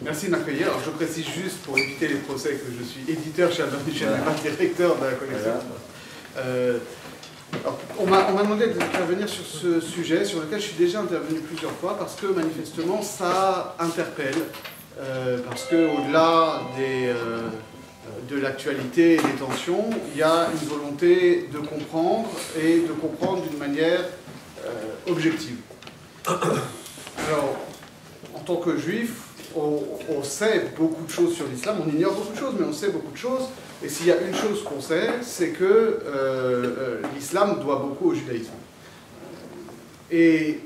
Merci de m'accueillir. Alors, je précise juste, pour éviter les procès, que je suis éditeur chez Albert Michel, mais pas directeur de la collection. On m'a demandé d'intervenir sur ce sujet, sur lequel je suis déjà intervenu plusieurs fois, parce que manifestement, ça interpelle. Parce qu'au-delà de l'actualité et des tensions, il y a une volonté de comprendre, et de comprendre d'une manière objective. Alors, en tant que juif, on sait beaucoup de choses sur l'islam, on ignore beaucoup de choses, mais on sait beaucoup de choses. Et s'il y a une chose qu'on sait, c'est que l'islam doit beaucoup au judaïsme. Et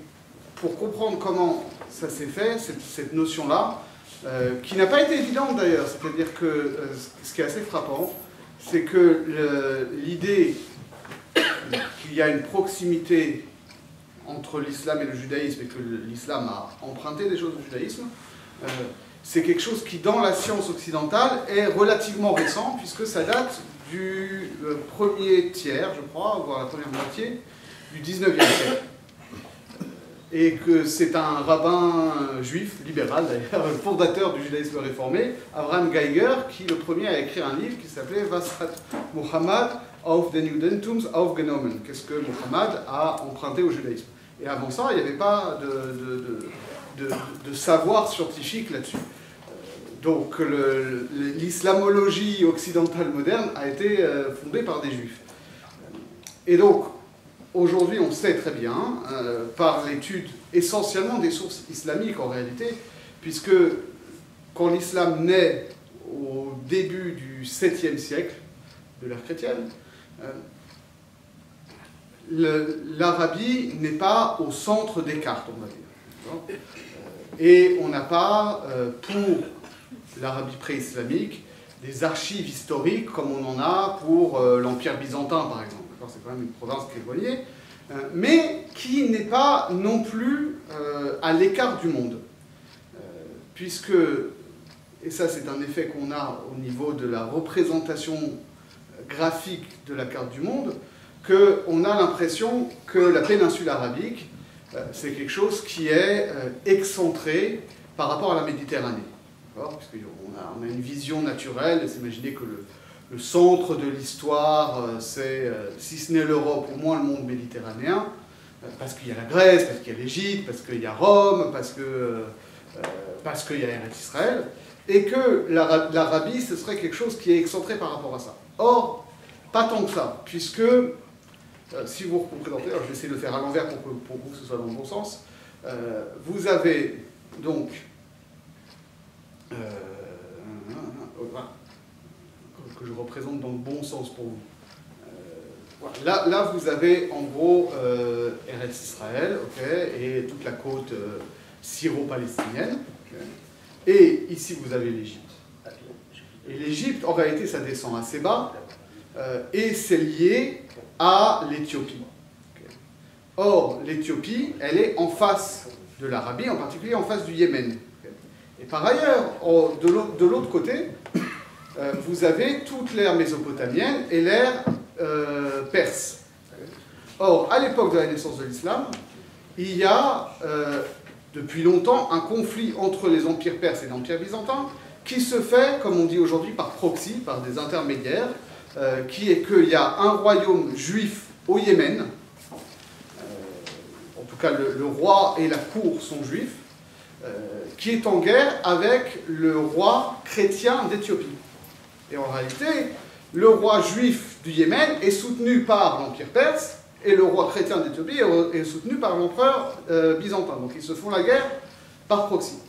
pour comprendre comment ça s'est fait, cette notion-là, qui n'a pas été évidente d'ailleurs, c'est-à-dire que ce qui est assez frappant, c'est que l'idée qu'il y a une proximité entre l'islam et le judaïsme, et que l'islam a emprunté des choses au judaïsme, c'est quelque chose qui, dans la science occidentale, est relativement récent, puisque ça date du premier tiers, je crois, voire la première moitié, du 19e siècle. Et que c'est un rabbin juif, libéral d'ailleurs, fondateur du judaïsme réformé, Abraham Geiger, qui le premier a écrit un livre qui s'appelait Was hat Muhammad auf den Judentums aufgenommen? Qu'est-ce que Muhammad a emprunté au judaïsme? Et avant ça, il n'y avait pas de savoir scientifique là-dessus. Donc l'islamologie occidentale moderne a été fondée par des juifs. Et donc, aujourd'hui, on sait très bien, par l'étude essentiellement des sources islamiques en réalité, puisque quand l'islam naît au début du 7e siècle de l'ère chrétienne, l'Arabie n'est pas au centre des cartes, on va dire. Et on n'a pas, pour l'Arabie pré-islamique, des archives historiques comme on en a pour l'Empire byzantin, par exemple. C'est quand même une province qui est éloignée, mais qui n'est pas non plus à l'écart du monde. Puisque, et ça c'est un effet qu'on a au niveau de la représentation graphique de la carte du monde, qu'on a l'impression que la péninsule arabique, c'est quelque chose qui est excentré par rapport à la Méditerranée. Puisqu'on a une vision naturelle de s'imaginer que le centre de l'histoire, c'est, si ce n'est l'Europe, au moins le monde méditerranéen, parce qu'il y a la Grèce, parce qu'il y a l'Égypte, parce qu'il y a Rome, parce qu'il y a Eretz Israël, et que l'Arabie, ce serait quelque chose qui est excentré par rapport à ça. Or, pas tant que ça, puisque, si vous représentez, alors je vais essayer de le faire à l'envers pour vous que ce soit dans le bon sens, vous avez donc que je représente dans le bon sens pour vous. Voilà. Là, vous avez en gros Eretz Israël, et toute la côte syro-palestinienne. Et ici, vous avez l'Égypte. Et l'Égypte, en réalité, ça descend assez bas, et c'est lié à l'Éthiopie. Or, l'Éthiopie, elle est en face de l'Arabie, en particulier en face du Yémen. Et par ailleurs, de l'autre côté, vous avez toute l'ère mésopotamienne et l'ère perse. Or, à l'époque de la naissance de l'islam, il y a depuis longtemps un conflit entre les empires perses et l'empire byzantin qui se fait, comme on dit aujourd'hui, par proxy, par des intermédiaires, qui est qu'il y a un royaume juif au Yémen, en tout cas le roi et la cour sont juifs, qui est en guerre avec le roi chrétien d'Éthiopie. Et en réalité, le roi juif du Yémen est soutenu par l'Empire perse, et le roi chrétien d'Éthiopie est soutenu par l'empereur byzantin. Donc ils se font la guerre par proxy.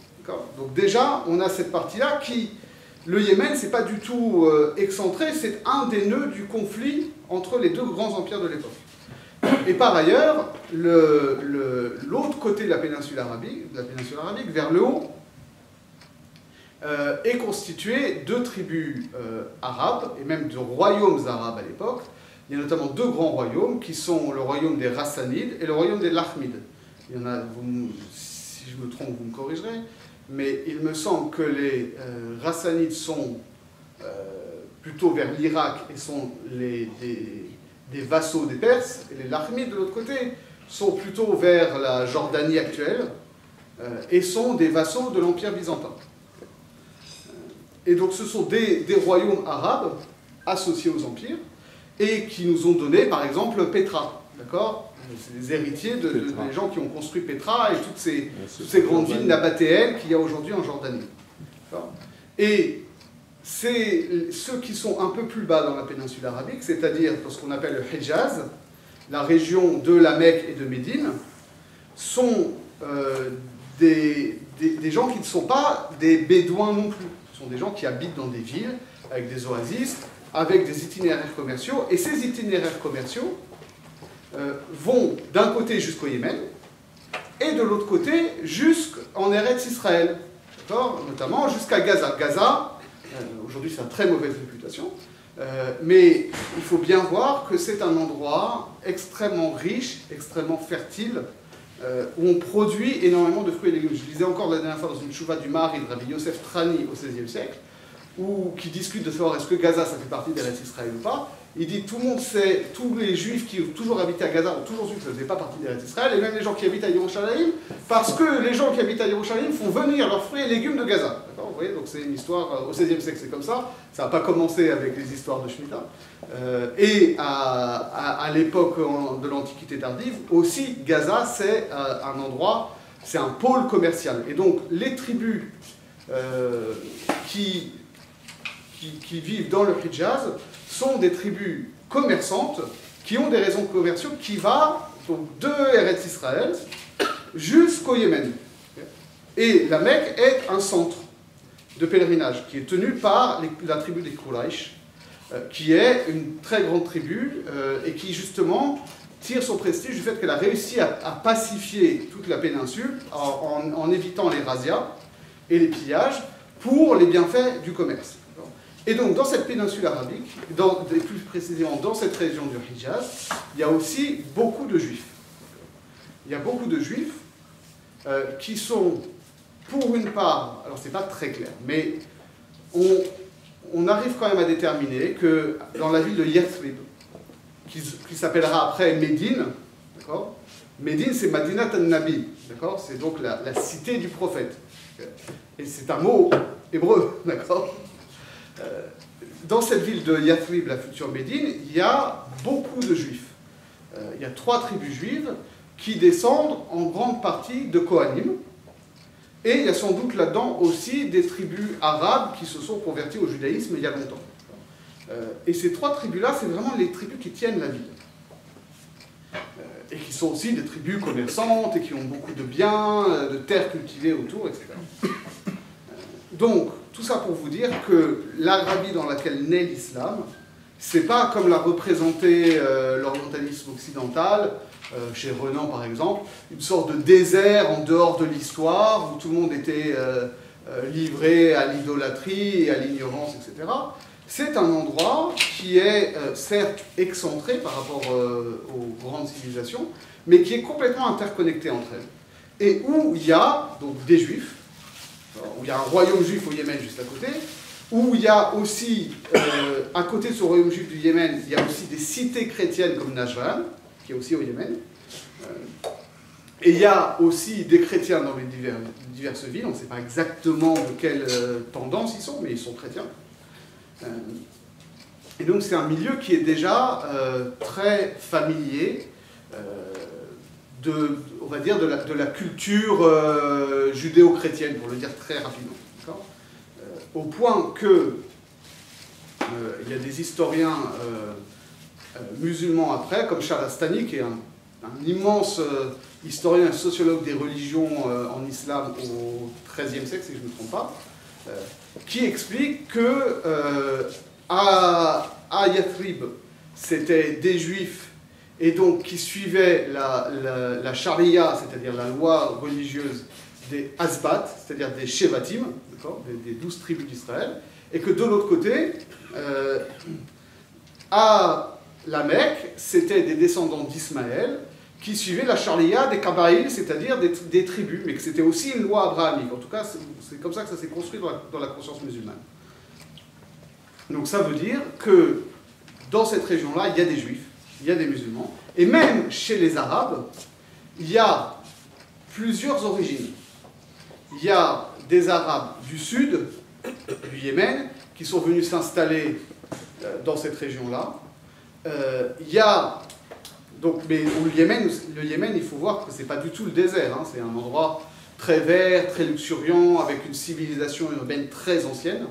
Donc déjà, on a cette partie-là qui... Le Yémen, c'est pas du tout excentré, c'est un des nœuds du conflit entre les deux grands empires de l'époque. Et par ailleurs, l'autre côté de la péninsule arabique, vers le haut, est constitué de tribus arabes, et même de royaumes arabes à l'époque. Il y a notamment deux grands royaumes, qui sont le royaume des Rassanides et le royaume des Lahmides. Il y en a, si je me trompe, vous me corrigerez, mais il me semble que les Rassanides sont plutôt vers l'Irak et sont des vassaux des Perses, et les Lahmides, de l'autre côté, sont plutôt vers la Jordanie actuelle, et sont des vassaux de l'Empire byzantin. Et donc ce sont des royaumes arabes associés aux empires, et qui nous ont donné, par exemple, Petra, d'accord? C'est des héritiers des gens qui ont construit Petra et toutes ces grandes villes nabatéennes qu'il y a aujourd'hui en Jordanie. Et c'est ceux qui sont un peu plus bas dans la péninsule arabique, c'est-à-dire ce qu'on appelle le Hejaz, la région de la Mecque et de Médine, sont des gens qui ne sont pas des bédouins non plus. Ce sont des gens qui habitent dans des villes, avec des oasis, avec des itinéraires commerciaux, et ces itinéraires commerciaux vont d'un côté jusqu'au Yémen, et de l'autre côté jusqu'en Eretz Israël, notamment jusqu'à Gaza. Gaza, aujourd'hui c'est une très mauvaise réputation, mais il faut bien voir que c'est un endroit extrêmement riche, extrêmement fertile, où on produit énormément de fruits et légumes. Je lisais encore la dernière fois dans une chouva du Maharid, Rabbi Yosef Trani au XVIe siècle, qui discute de savoir est-ce que Gaza ça fait partie d'Eretz Israël ou pas. Il dit tout le monde sait, tous les juifs qui ont toujours habité à Gaza ont toujours su que ça ne faisait pas partie d'Eretz Israël, et même les gens qui habitent à Yerushalayim, parce que les gens qui habitent à Yerushalayim font venir leurs fruits et légumes de Gaza. Vous voyez, donc c'est une histoire, au XVIe siècle c'est comme ça n'a pas commencé avec les histoires de Shemitah. Et à l'époque de l'Antiquité tardive, aussi Gaza c'est un endroit, c'est un pôle commercial. Et donc les tribus qui vivent dans le Hijaz sont des tribus commerçantes qui ont des réseaux commerciaux qui vont donc de Eretz Israël jusqu'au Yémen. Et la Mecque est un centre de pèlerinage qui est tenu par la tribu des Quraysh, qui est une très grande tribu et qui justement tire son prestige du fait qu'elle a réussi à pacifier toute la péninsule en évitant les razzias et les pillages pour les bienfaits du commerce. Et donc, dans cette péninsule arabique, plus précisément dans cette région du Hijaz, il y a aussi beaucoup de juifs. Il y a beaucoup de juifs qui sont, pour une part, alors c'est pas très clair, mais on arrive quand même à déterminer que dans la ville de Yathrib, qui s'appellera après Médine, d'accord? Médine, c'est Madinat al-Nabi, d'accord? C'est donc la cité du prophète. Et c'est un mot hébreu, d'accord? Dans cette ville de Yathrib, la future Médine, il y a beaucoup de juifs. Il y a 3 tribus juives qui descendent en grande partie de Kohanim. Et il y a sans doute là-dedans aussi des tribus arabes qui se sont converties au judaïsme il y a longtemps. Et ces 3 tribus-là, c'est vraiment les tribus qui tiennent la ville. Et qui sont aussi des tribus commerçantes et qui ont beaucoup de biens, de terres cultivées autour, etc. Donc, tout ça pour vous dire que l'Arabie dans laquelle naît l'islam, c'est pas comme l'a représenté l'orientalisme occidental, chez Renan par exemple, une sorte de désert en dehors de l'histoire, où tout le monde était livré à l'idolâtrie et à l'ignorance, etc. C'est un endroit qui est certes excentré par rapport aux grandes civilisations, mais qui est complètement interconnecté entre elles. Et où il y a donc des juifs, où il y a un royaume juif au Yémen juste à côté, où il y a aussi, à côté de ce royaume juif du Yémen, il y a aussi des cités chrétiennes comme Najran, qui est aussi au Yémen. Et il y a aussi des chrétiens dans les diverses villes, on ne sait pas exactement de quelle tendance ils sont, mais ils sont chrétiens. Et donc c'est un milieu qui est déjà très familier on va dire, de la culture judéo-chrétienne, pour le dire très rapidement. Au point que il y a des historiens musulmans après, comme Shahrastani, qui est un immense historien et sociologue des religions en islam au XIIIe siècle, si je ne me trompe pas, qui explique que à Yathrib, c'était des juifs et donc qui suivaient la charia, c'est-à-dire la loi religieuse des Asbat, c'est-à-dire des Shevatim, des 12 tribus d'Israël, et que de l'autre côté, à la Mecque, c'était des descendants d'Ismaël qui suivaient la charia des Kabaïl, c'est-à-dire des tribus, mais que c'était aussi une loi abrahamique. En tout cas, c'est comme ça que ça s'est construit dans la conscience musulmane. Donc ça veut dire que dans cette région-là, il y a des juifs, il y a des musulmans, et même chez les Arabes, il y a plusieurs origines. Il y a des Arabes du sud du Yémen qui sont venus s'installer dans cette région-là. Il y a donc, mais le Yémen, il faut voir que c'est pas du tout le désert, hein, c'est un endroit très vert, très luxuriant, avec une civilisation urbaine très ancienne.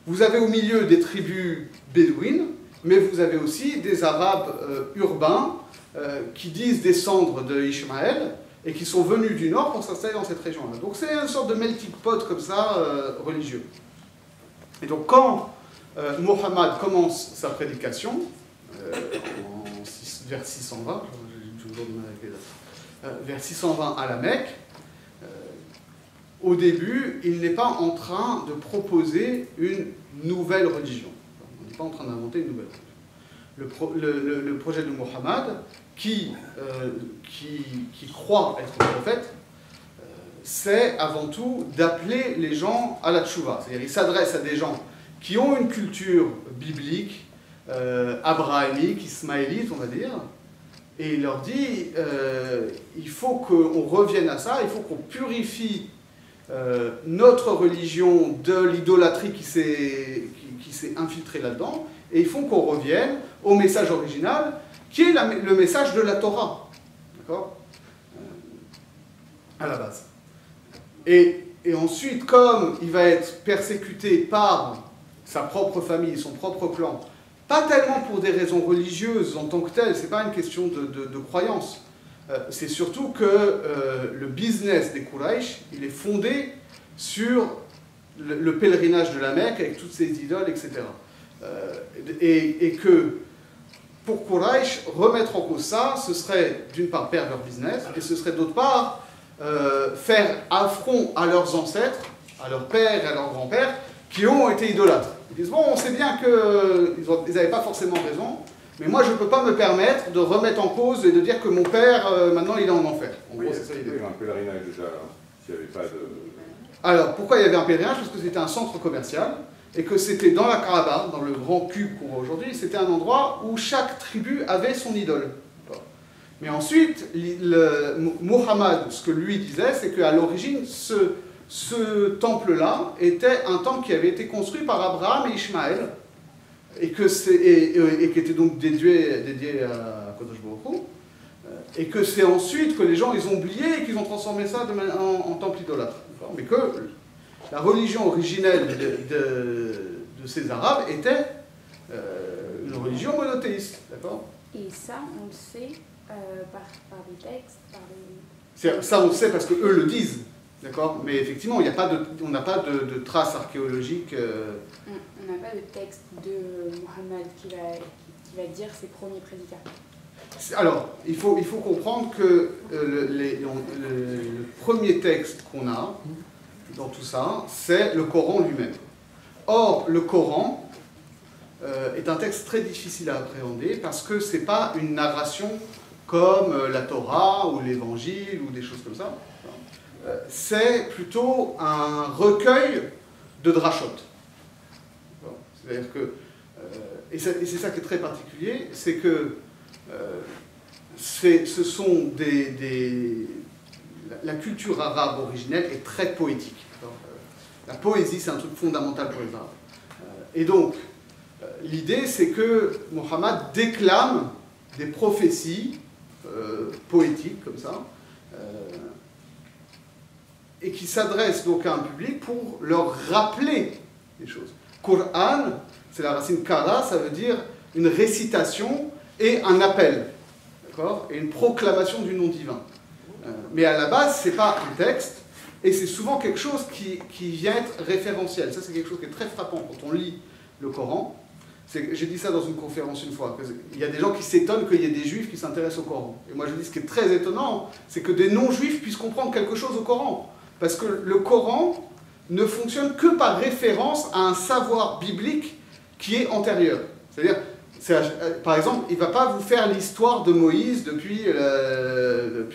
Vous avez au milieu des tribus bédouines, mais vous avez aussi des Arabes urbains qui disent descendre de Ishmaël et qui sont venus du nord pour s'installer dans cette région-là. Donc c'est une sorte de melting pot comme ça, religieux. Et donc quand Mohammed commence sa prédication, vers 620, j'ai toujours du mal avec les dates, vers 620 à la Mecque, au début, il n'est pas en train de proposer une nouvelle religion. On n'est pas en train d'inventer une nouvelle religion. Le projet de Mohammed, qui croit être prophète, c'est avant tout d'appeler les gens à la tchouva. C'est-à-dire qu'il s'adresse à des gens qui ont une culture biblique, abrahamique, ismaélite, on va dire, et il leur dit il faut qu'on revienne à ça, il faut qu'on purifie notre religion de l'idolâtrie qui s'est infiltrée là-dedans, et il faut qu'on revienne au message original, qui est le message de la Torah, d'accord, à la base. Et ensuite, comme il va être persécuté par sa propre famille, son propre clan, pas tellement pour des raisons religieuses en tant que telles, c'est pas une question de croyance, c'est surtout que le business des Quraysh, il est fondé sur le pèlerinage de la Mecque avec toutes ses idoles, etc. Et que pour Quraysh, remettre en cause ça, ce serait d'une part perdre leur business, et ce serait d'autre part faire affront à leurs ancêtres, à leurs pères et à leurs grands-pères, qui ont été idolâtres. Ils disent, bon, on sait bien qu'ils n'avaient pas forcément raison, mais moi je ne peux pas me permettre de remettre en cause et de dire que mon père, maintenant, il est en enfer. En gros, c'est ça l'idée. Il y avait un pèlerinage déjà, s'il n'y avait pas de... Alors, pourquoi il y avait un pèlerinage? Parce que c'était un centre commercial, et que c'était dans la Kaaba, dans le grand cube qu'on voit aujourd'hui, c'était un endroit où chaque tribu avait son idole. Mais ensuite, Mohammed, ce que lui disait, c'est qu'à l'origine, ce temple-là était un temple qui avait été construit par Abraham et Ishmaël, et qui était donc dédié à Kodesh Baruch Hu, et que c'est ensuite que les gens ils ont oublié et qu'ils ont transformé ça en temple idolâtre. Mais que la religion originelle de ces Arabes était une religion monothéiste. D'accord ? Et ça, on le sait par des textes, par des... Ça, on le sait parce qu'eux le disent. D'accord ? Mais effectivement, on n'a pas de traces archéologiques. On n'a pas de texte de Mohammed qui va dire ses premiers prédicateurs. Alors, il faut comprendre que le premier texte qu'on a dans tout ça, c'est le Coran lui-même. Or, le Coran est un texte très difficile à appréhender parce que ce n'est pas une narration comme la Torah ou l'Évangile ou des choses comme ça. C'est plutôt un recueil de drachot. C'est-à-dire que, et c'est ça qui est très particulier, c'est que ce sont la culture arabe originelle est très poétique. La poésie, c'est un truc fondamental pour les Arabes. Et donc, l'idée, c'est que Mohammed déclame des prophéties poétiques, comme ça, et qui s'adresse donc à un public pour leur rappeler des choses. Qur'an, c'est la racine kara, ça veut dire une récitation et un appel, d'accord, et une proclamation du nom divin. Mais à la base, c'est pas un texte, et c'est souvent quelque chose qui vient être référentiel. Ça, c'est quelque chose qui est très frappant quand on lit le Coran. J'ai dit ça dans une conférence une fois. Il y a des gens qui s'étonnent qu'il y ait des juifs qui s'intéressent au Coran. Et moi, je dis ce qui est très étonnant, c'est que des non-juifs puissent comprendre quelque chose au Coran. Parce que le Coran ne fonctionne que par référence à un savoir biblique qui est antérieur. C'est-à-dire, par exemple, il ne va pas vous faire l'histoire de Moïse depuis le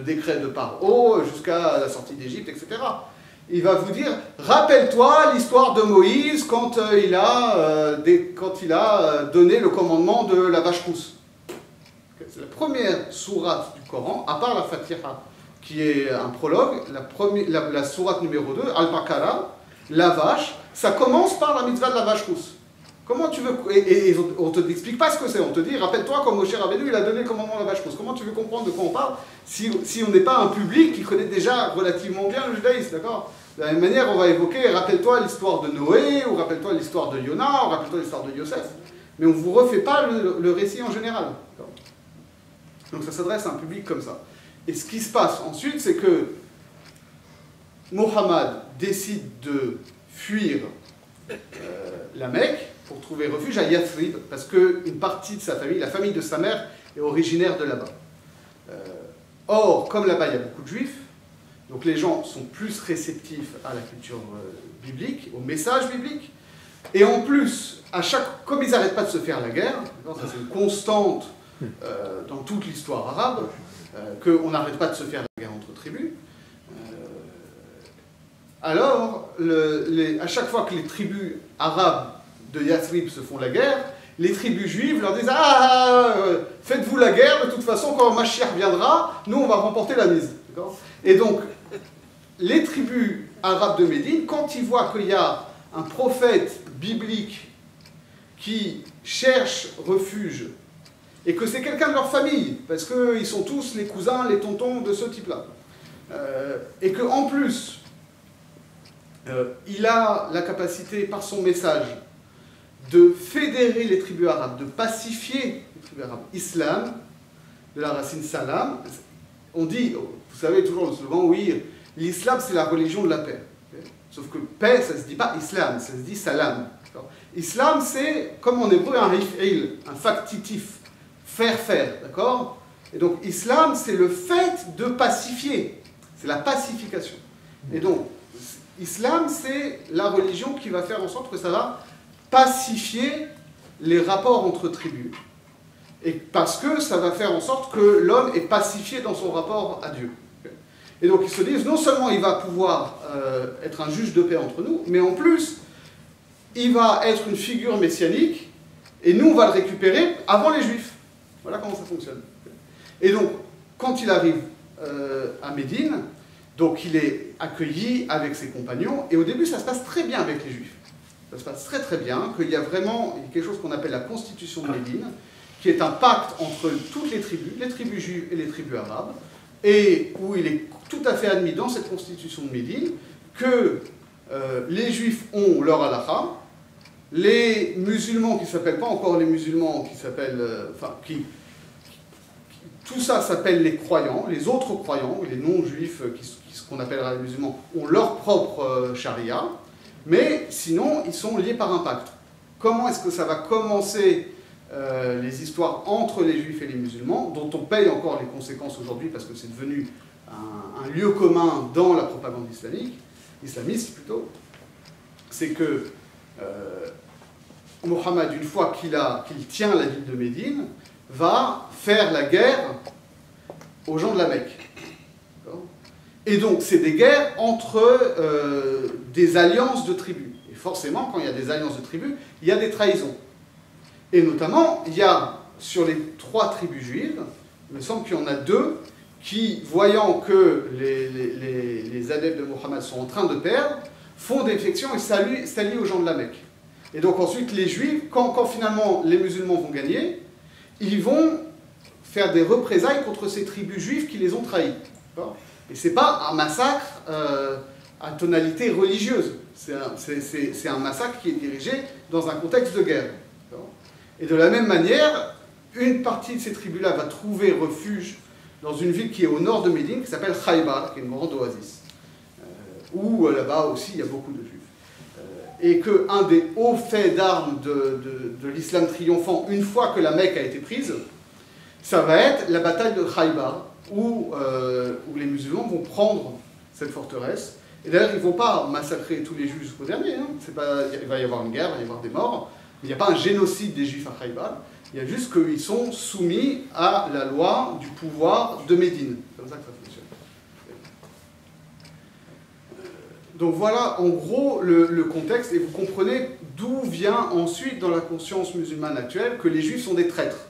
décret de Paro jusqu'à la sortie d'Égypte, etc. Il va vous dire, rappelle-toi l'histoire de Moïse quand il a donné le commandement de la vache rousse. C'est la première sourate du Coran, à part la Fatiha, qui est un prologue, la sourate numéro 2, Al-Baqarah, la vache, ça commence par la mitzvah de la vache rousse. Comment tu veux... Et on ne t'explique pas ce que c'est, on te dit, rappelle-toi quand Moshe Rabbeinu il a donné le commandement de la vache rousse. Comment tu veux comprendre de quoi on parle si on n'est pas un public qui connaît déjà relativement bien le judaïsme, d'accord? De la même manière, on va évoquer, rappelle-toi l'histoire de Noé, ou rappelle-toi l'histoire de Yona, ou rappelle-toi l'histoire de Yosef. Mais on ne vous refait pas le récit en général. Donc ça s'adresse à un public comme ça. Et ce qui se passe ensuite, c'est que Mohammed décide de fuir la Mecque pour trouver refuge à Yathrib, parce qu'une partie de sa famille, la famille de sa mère, est originaire de là-bas. Or, comme là-bas il y a beaucoup de juifs, donc les gens sont plus réceptifs à la culture biblique, au message biblique, et en plus, comme ils n'arrêtent pas de se faire la guerre, ça c'est une constante dans toute l'histoire arabe, qu'on n'arrête pas de se faire la guerre entre tribus, alors à chaque fois que les tribus arabes de Yathrib se font la guerre, les tribus juives leur disent « Ah, faites-vous la guerre, de toute façon, quand Mashiach viendra, nous on va remporter la mise. » Et donc, les tribus arabes de Médine, quand ils voient qu'il y a un prophète biblique qui cherche refuge, et que c'est quelqu'un de leur famille, parce qu'ils sont tous les cousins, les tontons de ce type-là, et qu'en plus, il a la capacité, par son message, de fédérer les tribus arabes, de pacifier les tribus arabes. Islam, de la racine salam, on dit, vous savez toujours le slogan, oui, l'islam c'est la religion de la paix. Sauf que paix, ça ne se dit pas islam, ça se dit salam. Islam c'est, comme en hébreu, un rif'il, un factitif, faire, d'accord? Et donc islam c'est le fait de pacifier, c'est la pacification. Et donc, islam c'est la religion qui va faire en sorte que ça va pacifier les rapports entre tribus. Et parce que ça va faire en sorte que l'homme est pacifié dans son rapport à Dieu. Et donc ils se disent, non seulement il va pouvoir être un juge de paix entre nous, mais en plus, il va être une figure messianique, et nous on va le récupérer avant les Juifs. Voilà comment ça fonctionne. Et donc, quand il arrive à Médine, donc il est accueilli avec ses compagnons, et au début ça se passe très bien avec les Juifs. Ça se passe très bien, qu'il y a vraiment quelque chose qu'on appelle la constitution de Médine, qui est un pacte entre toutes les tribus juives et les tribus arabes, et où il est tout à fait admis dans cette constitution de Médine que les juifs ont leur halakha, les musulmans qui ne s'appellent pas encore les musulmans, qui s'appellent, tout ça s'appelle les croyants, les autres croyants, les non-juifs, ce qu'on appellera les musulmans, ont leur propre charia, mais sinon ils sont liés par un pacte. Comment est-ce que ça va commencer les histoires entre les juifs et les musulmans, dont on paye encore les conséquences aujourd'hui parce que c'est devenu un lieu commun dans la propagande islamiste plutôt, c'est que Mohammed, une fois qu'il tient la ville de Médine, va faire la guerre aux gens de la Mecque. Et donc, c'est des guerres entre des alliances de tribus. Et forcément, quand il y a des alliances de tribus, il y a des trahisons. Et notamment, il y a, sur les 3 tribus juives, il me semble qu'il y en a 2 qui, voyant que les adeptes de Mohammed sont en train de perdre, font défection et s'allient aux gens de la Mecque. Et donc ensuite, les juifs, quand finalement les musulmans vont gagner, ils vont faire des représailles contre ces tribus juives qui les ont trahis. Et ce n'est pas un massacre à tonalité religieuse, c'est un massacre qui est dirigé dans un contexte de guerre. Et de la même manière, une partie de ces tribus-là va trouver refuge dans une ville qui est au nord de Médine, qui s'appelle Khaybar, qui est une grande oasis, où là-bas aussi il y a beaucoup de juifs. Et qu'un des hauts faits d'armes de l'islam triomphant, une fois que la Mecque a été prise, ça va être la bataille de Khaybar, où les musulmans vont prendre cette forteresse. Et d'ailleurs, ils ne vont pas massacrer tous les juifs jusqu'au dernier. Hein. Il va y avoir une guerre, il va y avoir des morts. Il n'y a pas un génocide des juifs à Khaybar. Il y a juste qu'ils sont soumis à la loi du pouvoir de Médine. C'est comme ça que ça fonctionne. Donc voilà en gros le contexte, et vous comprenez d'où vient ensuite dans la conscience musulmane actuelle que les juifs sont des traîtres.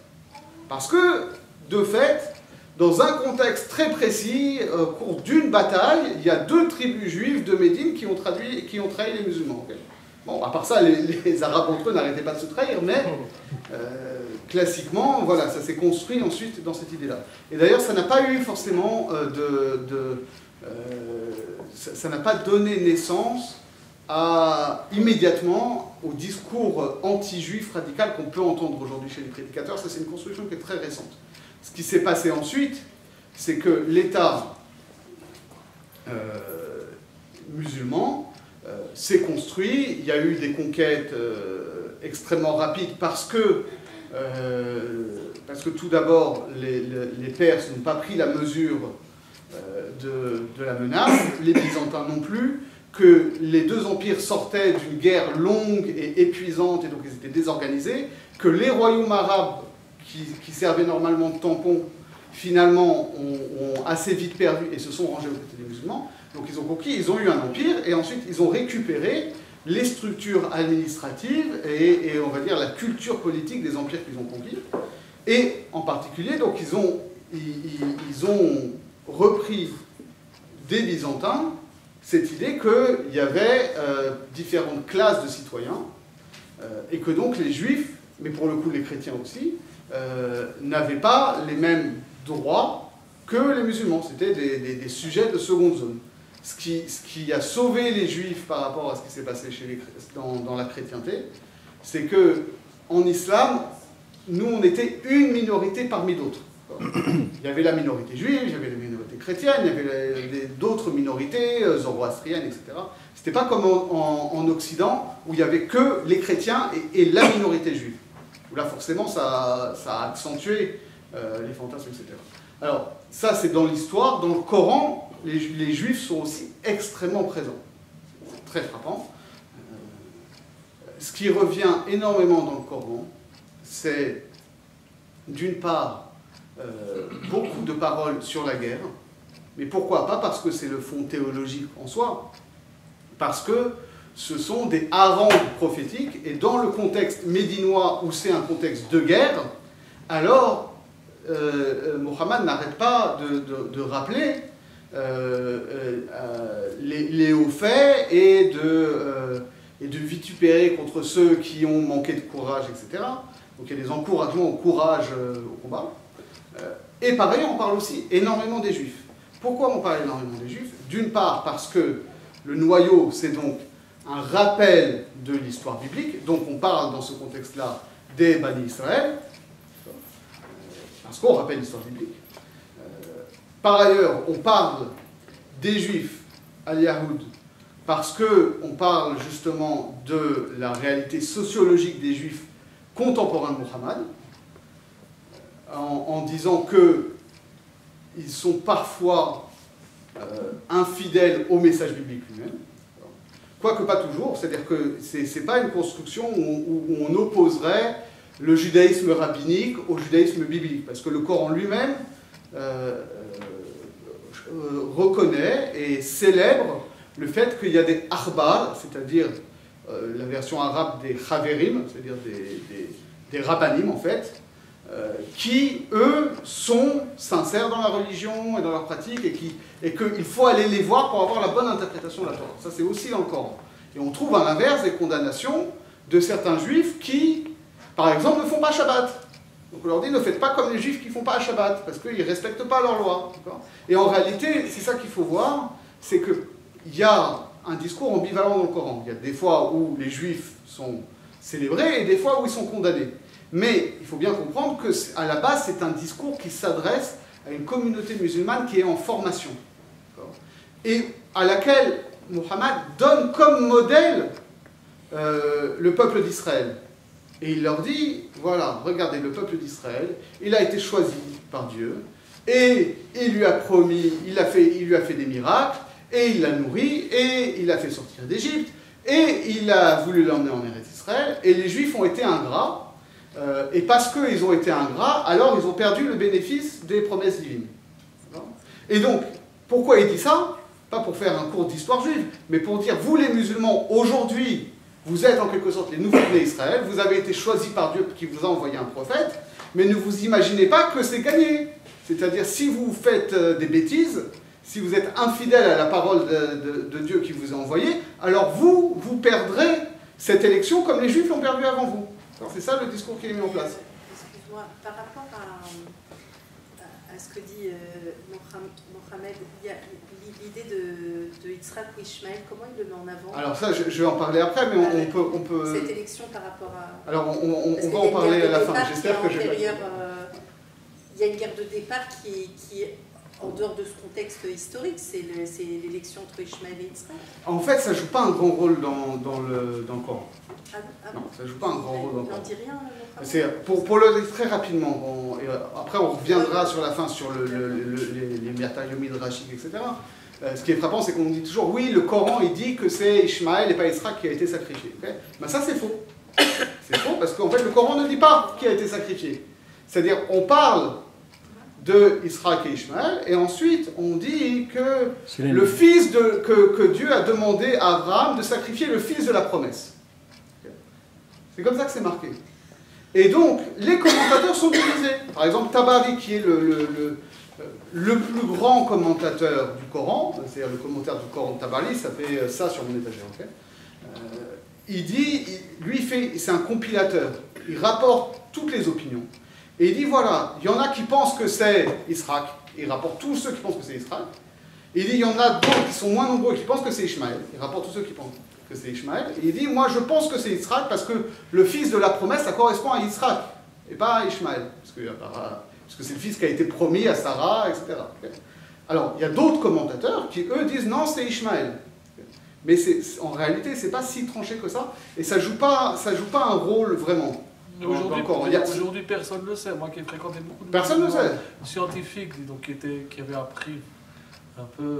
Parce que, de fait, dans un contexte très précis, au cours d'une bataille, il y a 2 tribus juives de Médine qui ont trahi les musulmans. Okay. Bon, à part ça, les Arabes entre eux n'arrêtaient pas de se trahir, mais classiquement, voilà, ça s'est construit ensuite dans cette idée-là. Et d'ailleurs, ça n'a pas eu forcément ça n'a pas donné naissance immédiatement au discours anti-juif radical qu'on peut entendre aujourd'hui chez les prédicateurs. Ça, c'est une construction qui est très récente. Ce qui s'est passé ensuite, c'est que l'État musulman s'est construit. Il y a eu des conquêtes extrêmement rapides parce que tout d'abord, les Perses n'ont pas pris la mesure de la menace, les Byzantins non plus, que les 2 empires sortaient d'une guerre longue et épuisante, et donc ils étaient désorganisés, que les royaumes arabes, qui servaient normalement de tampon, finalement ont assez vite perdu et se sont rangés aux côtés des musulmans. Donc ils ont conquis, ils ont eu un empire, et ensuite ils ont récupéré les structures administratives et on va dire la culture politique des empires qu'ils ont conquis. Et en particulier, donc ils ont repris des Byzantins cette idée qu'il y avait différentes classes de citoyens et que donc les juifs, mais pour le coup les chrétiens aussi, n'avaient pas les mêmes droits que les musulmans. C'était des sujets de seconde zone. Ce qui a sauvé les juifs par rapport à ce qui s'est passé dans la chrétienté, c'est que en islam, nous on était une minorité parmi d'autres. Il y avait la minorité juive, il y avait la minorité chrétienne, il y avait d'autres minorités, zoroastriennes, etc. C'était pas comme en Occident, où il n'y avait que les chrétiens et la minorité juive. Où là, forcément, ça a accentué les fantasmes, etc. Alors, ça, c'est dans l'histoire. Dans le Coran, les juifs sont aussi extrêmement présents. C'est très frappant. Ce qui revient énormément dans le Coran, c'est, d'une part, beaucoup de paroles sur la guerre. Mais pourquoi? Pas parce que c'est le fond théologique en soi, parce que ce sont des harangues prophétiques, et dans le contexte médinois où c'est un contexte de guerre, alors Mohammed n'arrête pas de rappeler les hauts faits et de vitupérer contre ceux qui ont manqué de courage, etc. Donc il y a des encouragements au courage au combat. Et pareil, on parle aussi énormément des Juifs. Pourquoi on parle énormément des Juifs? D'une part parce que le noyau, c'est donc un rappel de l'histoire biblique, donc on parle dans ce contexte-là des Bani Israël, parce qu'on rappelle l'histoire biblique. Par ailleurs, on parle des Juifs al-Yahoud, parce qu'on parle justement de la réalité sociologique des Juifs contemporains de Muhammad, en disant qu'ils sont parfois infidèles au message biblique lui-même. Quoique pas toujours, c'est-à-dire que ce n'est pas une construction où on opposerait le judaïsme rabbinique au judaïsme biblique, parce que le Coran lui-même reconnaît et célèbre le fait qu'il y a des ahbar, c'est-à-dire la version arabe des chaverim, c'est-à-dire des rabbanim en fait, qui, eux, sont sincères dans la religion et dans leur pratique, et qu'il faut aller les voir pour avoir la bonne interprétation de la Torah. Ça, c'est aussi dans le Coran. Et on trouve à l'inverse des condamnations de certains juifs qui, par exemple, ne font pas Shabbat. Donc on leur dit, ne faites pas comme les juifs qui ne font pas Shabbat, parce qu'ils ne respectent pas leur loi. Et en réalité, c'est ça qu'il faut voir, c'est qu'il y a un discours ambivalent dans le Coran. Il y a des fois où les juifs sont célébrés et des fois où ils sont condamnés. Mais il faut bien comprendre qu'à la base, c'est un discours qui s'adresse à une communauté musulmane qui est en formation. Et à laquelle Muhammad donne comme modèle le peuple d'Israël. Et il leur dit, voilà, regardez, le peuple d'Israël, il a été choisi par Dieu, et il lui a promis, il lui a fait des miracles, et il l'a nourri, et il l'a fait sortir d'Égypte, et il a voulu l'emmener en Eretz Israël, et les Juifs ont été ingrats, et parce qu'ils ont été ingrats, alors ils ont perdu le bénéfice des promesses divines. Et donc, pourquoi il dit ça? Pas pour faire un cours d'histoire juive, mais pour dire, vous les musulmans, aujourd'hui, vous êtes en quelque sorte les nouveaux-nés d'Israël, vous avez été choisis par Dieu qui vous a envoyé un prophète, mais ne vous imaginez pas que c'est gagné. C'est-à-dire, si vous faites des bêtises, si vous êtes infidèle à la parole de Dieu qui vous a envoyé, alors vous perdrez cette élection comme les Juifs l'ont perdu avant vous. C'est ça le discours qui est mis en place. Excuse-moi, par rapport à ce que dit Mohamed, il y a l'idée de Yitzhak ou Ishmaël, comment il le met en avant? Alors ça, je vais en parler après, mais on peut... Cette élection par rapport à... Alors on va en parler à la fin, j'espère que je vais... Il y a une guerre de départ qui est en dehors de ce contexte historique, c'est l'élection entre Ishmaël et Yitzhak. En fait, ça ne joue pas un grand rôle dans le Coran. Ah non, ça ne joue pas un grand rôle dans le Coran. On n'en dit rien, pour le dire très rapidement, après on reviendra sur la fin sur les Mirta Yomi Rachid, etc. Ce qui est frappant, c'est qu'on dit toujours, oui, le Coran, il dit que c'est Ishmaël et pas Yitzhak qui a été sacrifié. Okay, ben ça, c'est faux. C'est faux parce qu'en fait, le Coran ne dit pas qui a été sacrifié. C'est-à-dire, on parle de Yitzhak et Ishmaël, et ensuite, on dit que le fils que Dieu a demandé à Abraham de sacrifier le fils de la promesse. Okay. C'est comme ça que c'est marqué. Et donc, les commentateurs sont divisés. Par exemple, Tabari, qui est le plus grand commentateur du Coran, c'est-à-dire le commentaire du Coran de Tabari, ça fait ça sur mon étagère, okay, il dit, c'est un compilateur, il rapporte toutes les opinions, et il dit voilà, il y en a qui pensent que c'est Yitzhak, il rapporte tous ceux qui pensent que c'est Yitzhak, et il dit il y en a d'autres qui sont moins nombreux qui pensent que c'est Ishmaël, il rapporte tous ceux qui pensent que c'est Ishmaël, et il dit moi je pense que c'est Yitzhak parce que le fils de la promesse, ça correspond à Yitzhak, et pas à Ishmaël, parce que c'est le fils qui a été promis à Sarah, etc. Alors, il y a d'autres commentateurs qui, eux, disent non, c'est Ishmaël. Mais en réalité, c'est pas si tranché que ça, et ça joue pas un rôle vraiment. Aujourd'hui, personne ne le sait. Moi qui ai fréquenté beaucoup de scientifiques donc, qui avaient appris un peu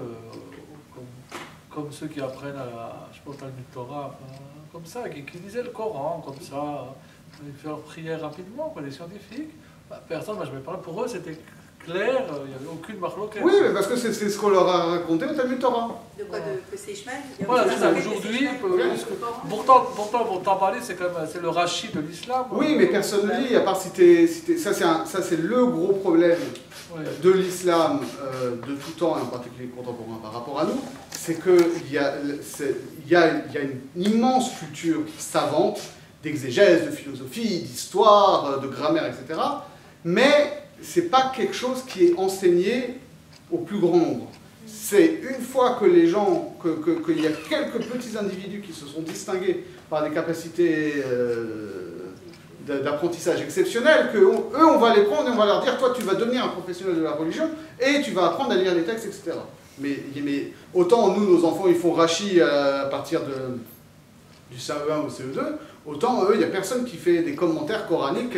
comme ceux qui apprennent je pense, à Talmud Torah, comme ça, qui lisaient le Coran, comme ça, ils faisaient leur prière rapidement, quoi, les scientifiques. Personne, moi je me parle, pour eux c'était clair, il n'y avait aucune marloquette. Oui, mais parce que c'est ce qu'on leur a raconté au Talmud Torah. De quoi, que c'est Ishmael? Voilà, c'est ça, aujourd'hui, pourtant bon, Tabari c'est quand même le Rashi de l'islam. Oui, mais personne ne lit, à part ça c'est le gros problème de l'islam de tout temps, et en particulier contemporain par rapport à nous, c'est qu'il y a une immense culture savante, d'exégèse, de philosophie, d'histoire, de grammaire, etc. Mais ce n'est pas quelque chose qui est enseigné au plus grand nombre. C'est une fois que les gens, qu'il y a quelques petits individus qui se sont distingués par des capacités d'apprentissage exceptionnelles, qu'eux, on va les prendre et on va leur dire, toi, tu vas devenir un professionnel de la religion et tu vas apprendre à lire les textes, etc. Mais autant nous, nos enfants, ils font Rashi à partir du CE1 ou CE2, autant eux, il n'y a personne qui fait des commentaires coraniques,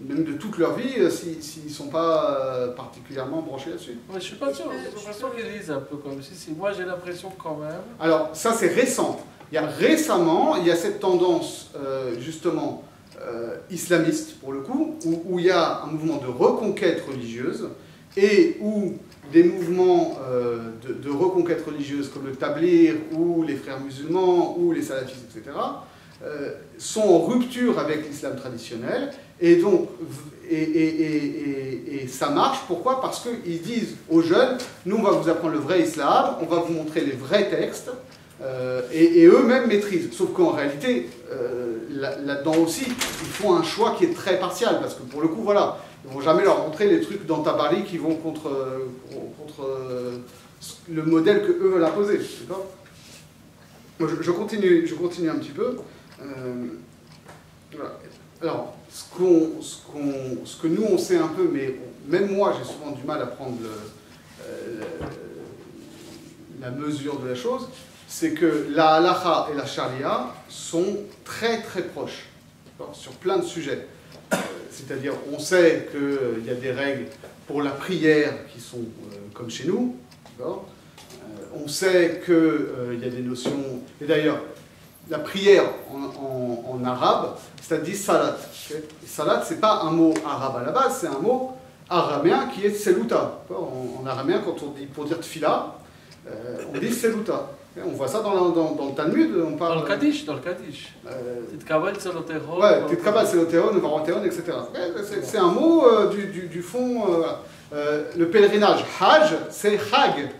même de toute leur vie, s'ils ne sont pas particulièrement branchés là-dessus. Ouais, je ne suis pas sûr, j'ai l'impression qu'ils lisent un peu comme si. Moi, j'ai l'impression quand même. Alors, ça, c'est récent. Récemment, il y a cette tendance, justement, islamiste, pour le coup, où il y a un mouvement de reconquête religieuse, et où des mouvements de reconquête religieuse, comme le Tablir, ou les frères musulmans, ou les salafistes, etc., sont en rupture avec l'islam traditionnel, et donc et ça marche. Pourquoi? Parce qu'ils disent aux jeunes, nous on va vous apprendre le vrai islam, on va vous montrer les vrais textes, et eux-mêmes maîtrisent. Sauf qu'en réalité, là-dedans aussi, ils font un choix qui est très partial, parce que pour le coup, voilà, ils ne vont jamais leur montrer les trucs dans Tabari qui vont contre le modèle que eux veulent imposer. D'accord? Je continue un petit peu. Voilà. Alors, ce que nous on sait un peu, mais même moi j'ai souvent du mal à prendre la mesure de la chose, c'est que la halacha et la sharia sont très très proches sur plein de sujets. C'est-à-dire, on sait qu'il y a des règles pour la prière qui sont comme chez nous. On sait qu'il y a des notions, et d'ailleurs, la prière en arabe, ça dit salat. Okay? Salat, c'est pas un mot arabe à la base, c'est un mot araméen qui est seluta. En araméen, quand on dit pour dire tfila, on dit seluta. Okay? On voit ça dans le Talmud. On parle, dans le Kaddish. Titkabel seloteron. Ouais, Titkabel seloteron, varoteron, etc. Okay? C'est un mot du fond. Le pèlerinage, Hajj, c'est Hag.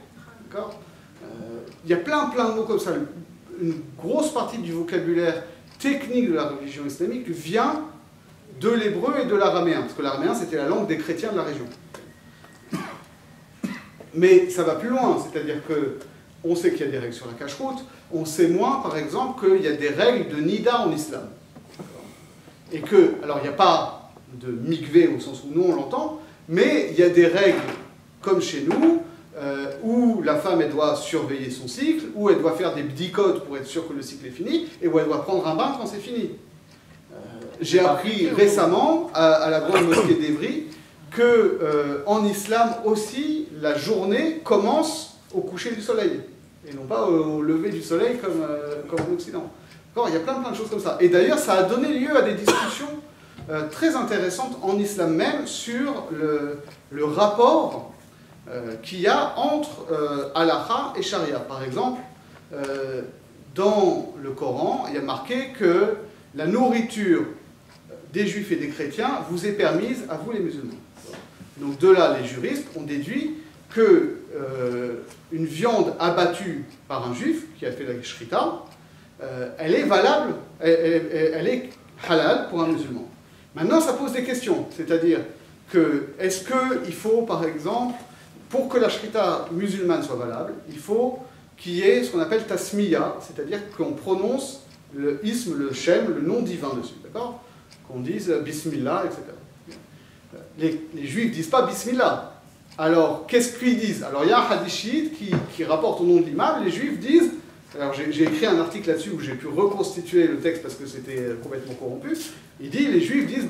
D'accord ? Il y a plein de mots comme ça. Une grosse partie du vocabulaire technique de la religion islamique vient de l'hébreu et de l'araméen, parce que l'araméen c'était la langue des chrétiens de la région. Mais ça va plus loin, c'est-à-dire que on sait qu'il y a des règles sur la cache-route, on sait moins par exemple qu'il y a des règles de nida en islam. Et que, alors il n'y a pas de mikvé au sens où nous on l'entend, mais il y a des règles comme chez nous, où la femme elle doit surveiller son cycle, où elle doit faire des bdikotes pour être sûre que le cycle est fini, et où elle doit prendre un bain quand c'est fini. J'ai appris récemment à la grande mosquée d'Evry qu'en islam aussi, la journée commence au coucher du soleil, et non pas au lever du soleil comme en Occident. Il y a plein de choses comme ça. Et d'ailleurs, ça a donné lieu à des discussions très intéressantes en islam même sur le rapport qu'il y a entre halakha et sharia. Par exemple, dans le Coran, il y a marqué que la nourriture des juifs et des chrétiens vous est permise à vous les musulmans. Donc de là, les juristes ont déduit que une viande abattue par un juif qui a fait la shrita, elle est valable, elle est halal pour un musulman. Maintenant, ça pose des questions, c'est-à-dire que est-ce qu'il faut, par exemple, pour que la shrita musulmane soit valable, il faut qu'il y ait ce qu'on appelle tasmiya, c'est-à-dire qu'on prononce le ism, le shem, le nom divin dessus, d'accord ? Qu'on dise bismillah, etc. Les juifs ne disent pas bismillah. Alors, qu'est-ce qu'ils disent? Alors, il y a un hadith qui rapporte au nom de l'imam, les juifs disent, alors j'ai écrit un article là-dessus où j'ai pu reconstituer le texte parce que c'était complètement corrompu, il dit, les juifs disent,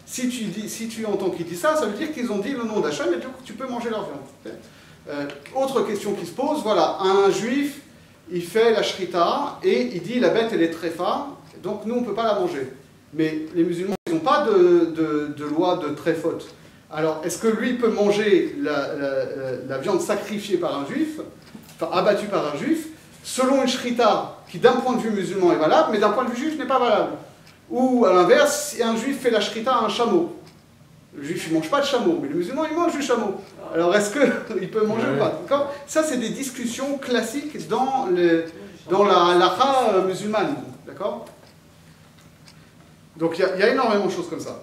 si tu entends qu'ils disent ça, ça veut dire qu'ils ont dit le nom d'Hachem et tu peux manger leur viande. Autre question qui se pose, voilà, un juif, il fait la shrita et il dit, la bête elle est tréfa, donc nous on ne peut pas la manger. Mais les musulmans, ils n'ont pas de loi de tréfote. Alors, est-ce que lui peut manger la viande sacrifiée par un juif, enfin abattue par un juif, selon une shrita qui d'un point de vue musulman est valable, mais d'un point de vue juif n'est pas valable? Ou à l'inverse, si un juif fait la shrita à un chameau, le juif il ne mange pas de chameau, mais le musulman il mange du chameau. Alors est-ce qu'il peut manger ou pas? Ça c'est des discussions classiques dans la halakha musulmane, d'accord? Donc il y a énormément de choses comme ça.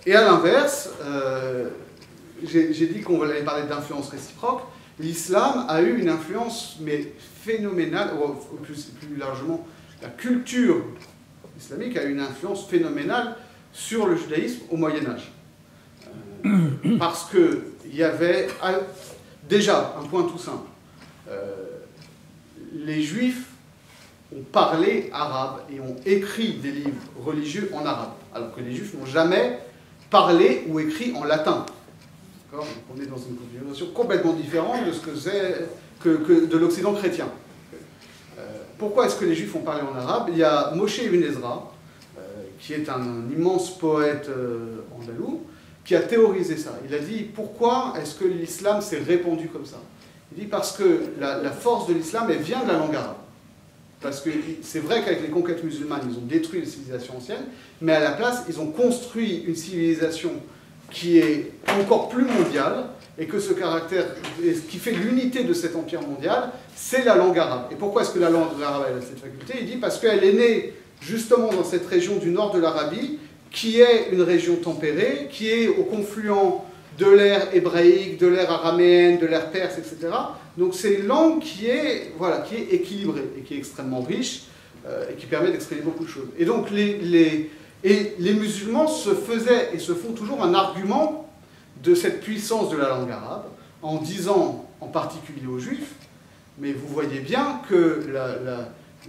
Et à l'inverse, j'ai dit qu'on allait parler d'influence réciproque. L'islam a eu une influence, mais phénoménale, ou plus largement, la culture islamique a eu une influence phénoménale sur le judaïsme au Moyen-Âge. Parce qu'il y avait déjà un point tout simple. Les juifs ont parlé arabe et ont écrit des livres religieux en arabe, alors que les juifs n'ont jamais parlé ou écrit en latin. Donc on est dans une configuration complètement différente de ce que c'est que de l'Occident chrétien. Pourquoi est-ce que les juifs ont parlé en arabe? Il y a Moshe Ibn Ezra, qui est un immense poète andalou, qui a théorisé ça. Il a dit, pourquoi est-ce que l'islam s'est répandu comme ça? Il dit, parce que la force de l'islam, elle vient de la langue arabe. Parce que c'est vrai qu'avec les conquêtes musulmanes, ils ont détruit les civilisations anciennes, mais à la place, ils ont construit une civilisation qui est encore plus mondiale, et que ce caractère, ce qui fait l'unité de cet empire mondial, c'est la langue arabe. Et pourquoi est-ce que la langue arabe a cette faculté? Il dit parce qu'elle est née justement dans cette région du nord de l'Arabie, qui est une région tempérée, qui est au confluent de l'ère hébraïque, de l'ère araméenne, de l'ère perse, etc. Donc c'est une langue qui est équilibrée et qui est extrêmement riche et qui permet d'exprimer beaucoup de choses. Et donc les musulmans se faisaient et se font toujours un argument de cette puissance de la langue arabe en disant en particulier aux juifs, mais vous voyez bien que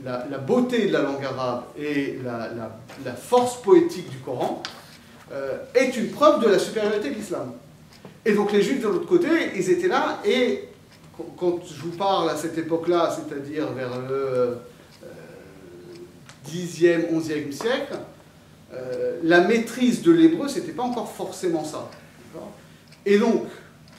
la beauté de la langue arabe et la force poétique du Coran est une preuve de la supériorité de l'islam. Et donc les juifs de l'autre côté, ils étaient là, et quand je vous parle à cette époque-là, c'est-à-dire vers le 10e, 11e siècle, la maîtrise de l'hébreu, c'était pas encore forcément ça. Et donc,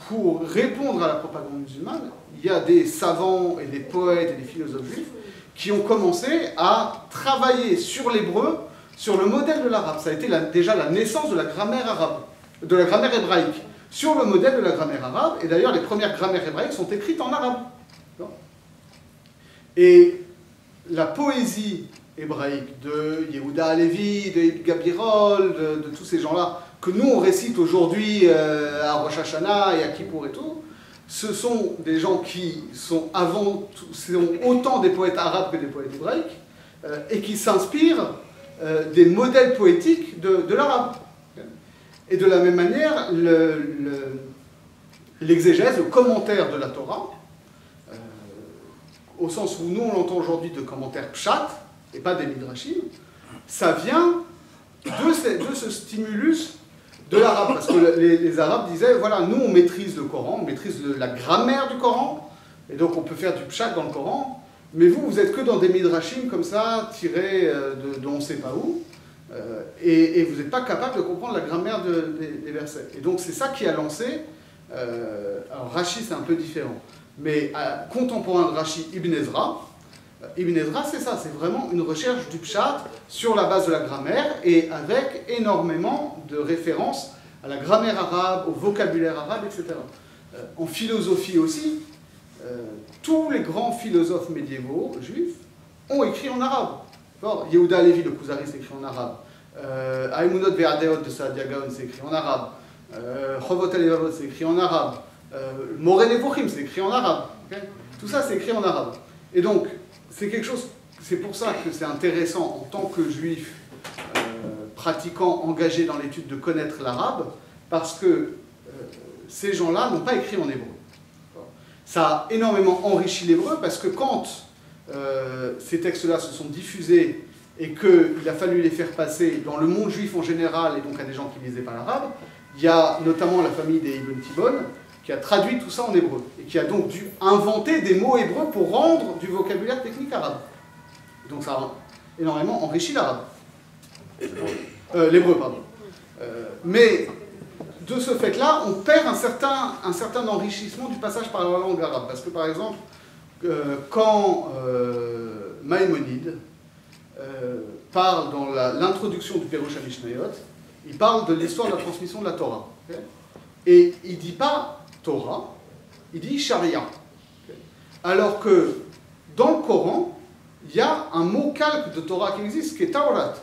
pour répondre à la propagande musulmane, il y a des savants et des poètes et des philosophes juifs qui ont commencé à travailler sur l'hébreu sur le modèle de l'arabe. Ça a été déjà la naissance de la grammaire arabe, de la grammaire hébraïque, sur le modèle de la grammaire arabe. Et d'ailleurs, les premières grammaires hébraïques sont écrites en arabe. Et la poésie hébraïque de Yehuda Halevi, de Ibn Gabirol, de tous ces gens-là, que nous on récite aujourd'hui à Rosh Hashanah et à Kippour et tout, ce sont des gens qui sont sont autant des poètes arabes que des poètes hébraïques, et qui s'inspirent des modèles poétiques de l'arabe. Et de la même manière, l'exégèse, le commentaire de la Torah, au sens où nous on l'entend aujourd'hui de commentaires pshat, et pas des midrashim, ça vient de ce stimulus de l'arabe. Parce que les Arabes disaient, voilà, nous on maîtrise le Coran, on maîtrise la grammaire du Coran, et donc on peut faire du pshat dans le Coran, mais vous êtes que dans des midrashim comme ça, tirés de on ne sait pas où, et vous n'êtes pas capable de comprendre la grammaire des versets. Et donc c'est ça qui a lancé, alors Rashi c'est un peu différent, mais contemporain de Rashi, Ibn Ezra, c'est ça, c'est vraiment une recherche du pshat sur la base de la grammaire et avec énormément de références à la grammaire arabe, au vocabulaire arabe, etc. En philosophie aussi, tous les grands philosophes médiévaux juifs ont écrit en arabe. Yehuda Halevi, le Kuzari, c'est écrit en arabe. Aimunot Ve'adeot de Saadia Gaon, c'est écrit en arabe. Chovot Alevavot, c'est écrit en arabe. Moreh Nevuchim, c'est écrit en arabe. Okay, tout ça, c'est écrit en arabe. Et donc, c'est quelque chose, c'est pour ça que c'est intéressant en tant que juif pratiquant, engagé dans l'étude de connaître l'arabe, parce que ces gens-là n'ont pas écrit en hébreu. Ça a énormément enrichi l'hébreu, parce que quand ces textes-là se sont diffusés et qu'il a fallu les faire passer dans le monde juif en général, et donc à des gens qui ne lisaient pas l'arabe, il y a notamment la famille des Ibn Tibon, qui a traduit tout ça en hébreu, et qui a donc dû inventer des mots hébreux pour rendre du vocabulaire technique arabe. Donc ça a énormément enrichi l'arabe. L'hébreu, pardon. Mais de ce fait-là, on perd un certain enrichissement du passage par la langue arabe. Parce que par exemple, quand Maïmonide parle dans l'introduction du Perush HaMishnayot, il parle de l'histoire de la transmission de la Torah. Okay, et il ne dit pas Torah, il dit Sharia. Alors que dans le Coran, il y a un mot calque de Torah qui existe, qui est Taurat.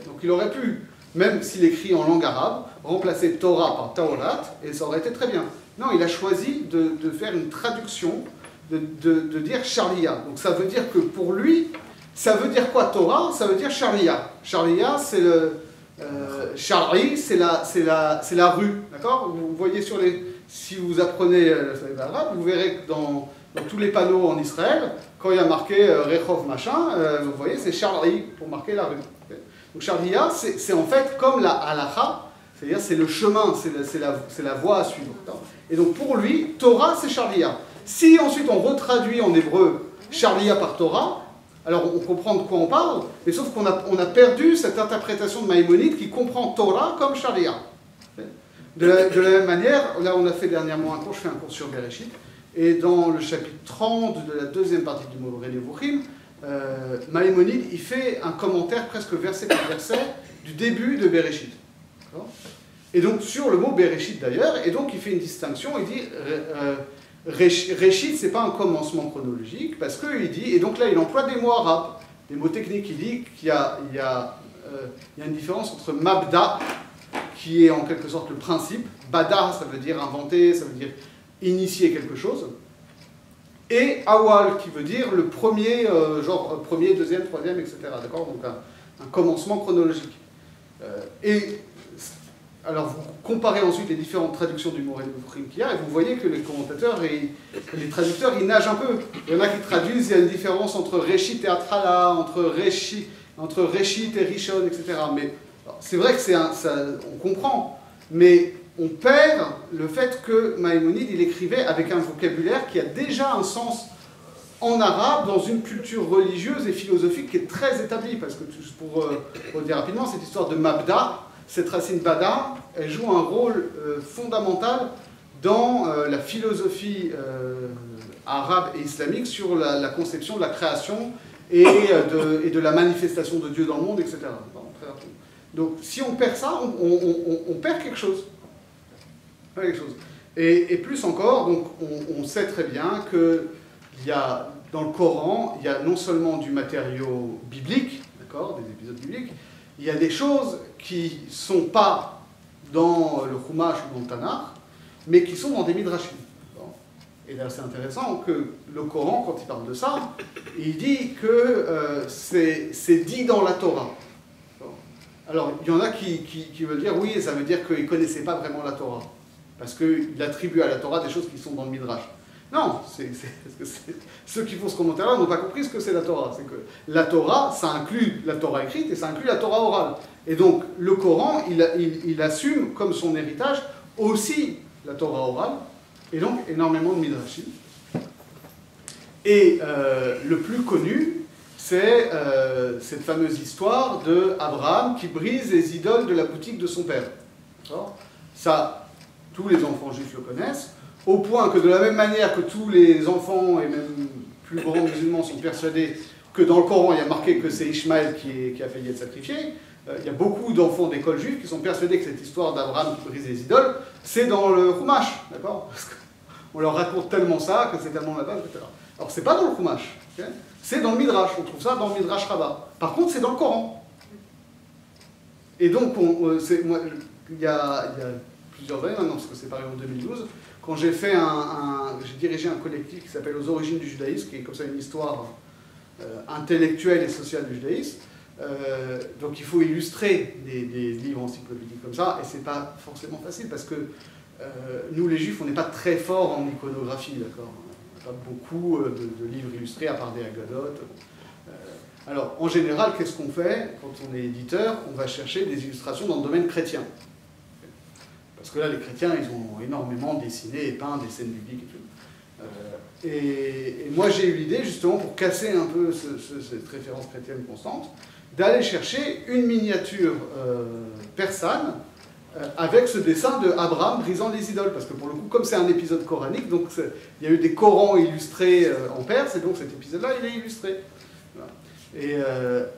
Donc il aurait pu, même s'il écrit en langue arabe, remplacer Torah par Taurat, et ça aurait été très bien. Non, il a choisi de faire une traduction, de dire Sharia. Donc ça veut dire que pour lui, ça veut dire quoi Torah? Ça veut dire Sharia. Sharia, c'est le... Shari, c'est la rue, d'accord? Vous voyez si vous apprenez l'arabe, vous verrez que dans tous les panneaux en Israël, quand il y a marqué Rechov machin, vous voyez, c'est Shari pour marquer la rue. Okay, donc Sharia, c'est en fait comme la halacha, c'est-à-dire c'est le chemin, c'est la voie à suivre. Et donc pour lui, Torah, c'est Sharia. Si ensuite on retraduit en hébreu Sharia par Torah, alors on comprend de quoi on parle, mais sauf qu'on a perdu cette interprétation de Maïmonide qui comprend Torah comme Sharia. De la même manière, là on a fait dernièrement un cours, je fais un cours sur Bereshit, et dans le chapitre 30 de la deuxième partie du Moreh Nevuchim, Maïmonide il fait un commentaire presque verset par verset du début de Bereshit. Et donc sur le mot Bereshit d'ailleurs, et donc il fait une distinction, il dit... Réchit, c'est pas un commencement chronologique, parce qu'il dit, et donc là il emploie des mots arabes, des mots techniques, il dit qu'il y a une différence entre mabda, qui est en quelque sorte le principe, bada, ça veut dire inventer, ça veut dire initier quelque chose, et awal, qui veut dire le premier, genre premier, deuxième, troisième, etc. D'accord? Donc un commencement chronologique. Alors vous comparez ensuite les différentes traductions du Moreh Nevuchim qu'il y a, et vous voyez que les commentateurs et les traducteurs, ils nagent un peu. Il y en a qui traduisent, il y a une différence entre Réchit et Athala, entre Réchit et Rishon, etc. Mais c'est vrai que on comprend, mais on perd le fait que Maïmonide, il écrivait avec un vocabulaire qui a déjà un sens en arabe dans une culture religieuse et philosophique qui est très établie. Parce que, pour dire rapidement, cette histoire de Mabda, cette racine Bada, elle joue un rôle fondamental dans la philosophie arabe et islamique sur la conception de la création et de la manifestation de Dieu dans le monde, etc. Bon, très rapidement. Donc si on perd ça, on perd quelque chose. Et plus encore, donc, on sait très bien qu'il y a, dans le Coran, il y a non seulement du matériau biblique, d'accord, des épisodes bibliques, il y a des choses qui ne sont pas dans le Chumash ou dans le Tanakh, mais qui sont dans des Midrashim. Et là, c'est intéressant que le Coran, quand il parle de ça, il dit que c'est dit dans la Torah. Alors, il y en a qui veulent dire, oui, ça veut dire qu'ils ne connaissaient pas vraiment la Torah. Parce qu'il attribue à la Torah des choses qui sont dans le Midrash. Non, ceux qui font ce commentaire-là n'ont pas compris ce que c'est la Torah. C'est que la Torah, ça inclut la Torah écrite et ça inclut la Torah orale. Et donc, le Coran, il assume comme son héritage aussi la Torah orale, et donc énormément de Midrashim. Et le plus connu, c'est cette fameuse histoire d'Abraham qui brise les idoles de la boutique de son père. Ça, tous les enfants juifs le connaissent, au point que de la même manière que tous les enfants et même plus grands musulmans sont persuadés que dans le Coran il y a marqué que c'est Ishmaël qui a failli être sacrifié, il y a beaucoup d'enfants d'école juive qui sont persuadés que cette histoire d'Abraham qui brise les idoles, c'est dans le Chumash, d'accord? Parce qu'on leur raconte tellement ça que c'est tellement la base, etc. Alors c'est pas dans le Chumash, okay, c'est dans le Midrash, on trouve ça dans le Midrash Rabbah. Par contre c'est dans le Coran. Et donc il y a plusieurs années maintenant, parce que c'est pareil en 2012, quand j'ai dirigé un collectif qui s'appelle Aux origines du judaïsme, qui est comme ça une histoire intellectuelle et sociale du judaïsme. Donc il faut illustrer des livres encyclopédiques comme ça, et c'est pas forcément facile, parce que nous les juifs, on n'est pas très forts en iconographie, d'accord? On n'a pas beaucoup de livres illustrés, à part des Haggadot. Alors, en général, qu'est-ce qu'on fait quand on est éditeur? On va chercher des illustrations dans le domaine chrétien. Parce que là, les chrétiens, ils ont énormément dessiné et peint des scènes bibliques et tout. Et moi, j'ai eu l'idée, justement, pour casser un peu cette référence chrétienne constante, d'aller chercher une miniature persane avec ce dessin de Abraham brisant les idoles. Parce que pour le coup, comme c'est un épisode coranique, donc il y a eu des Corans illustrés en perse, et donc cet épisode-là, il est illustré. Voilà. Et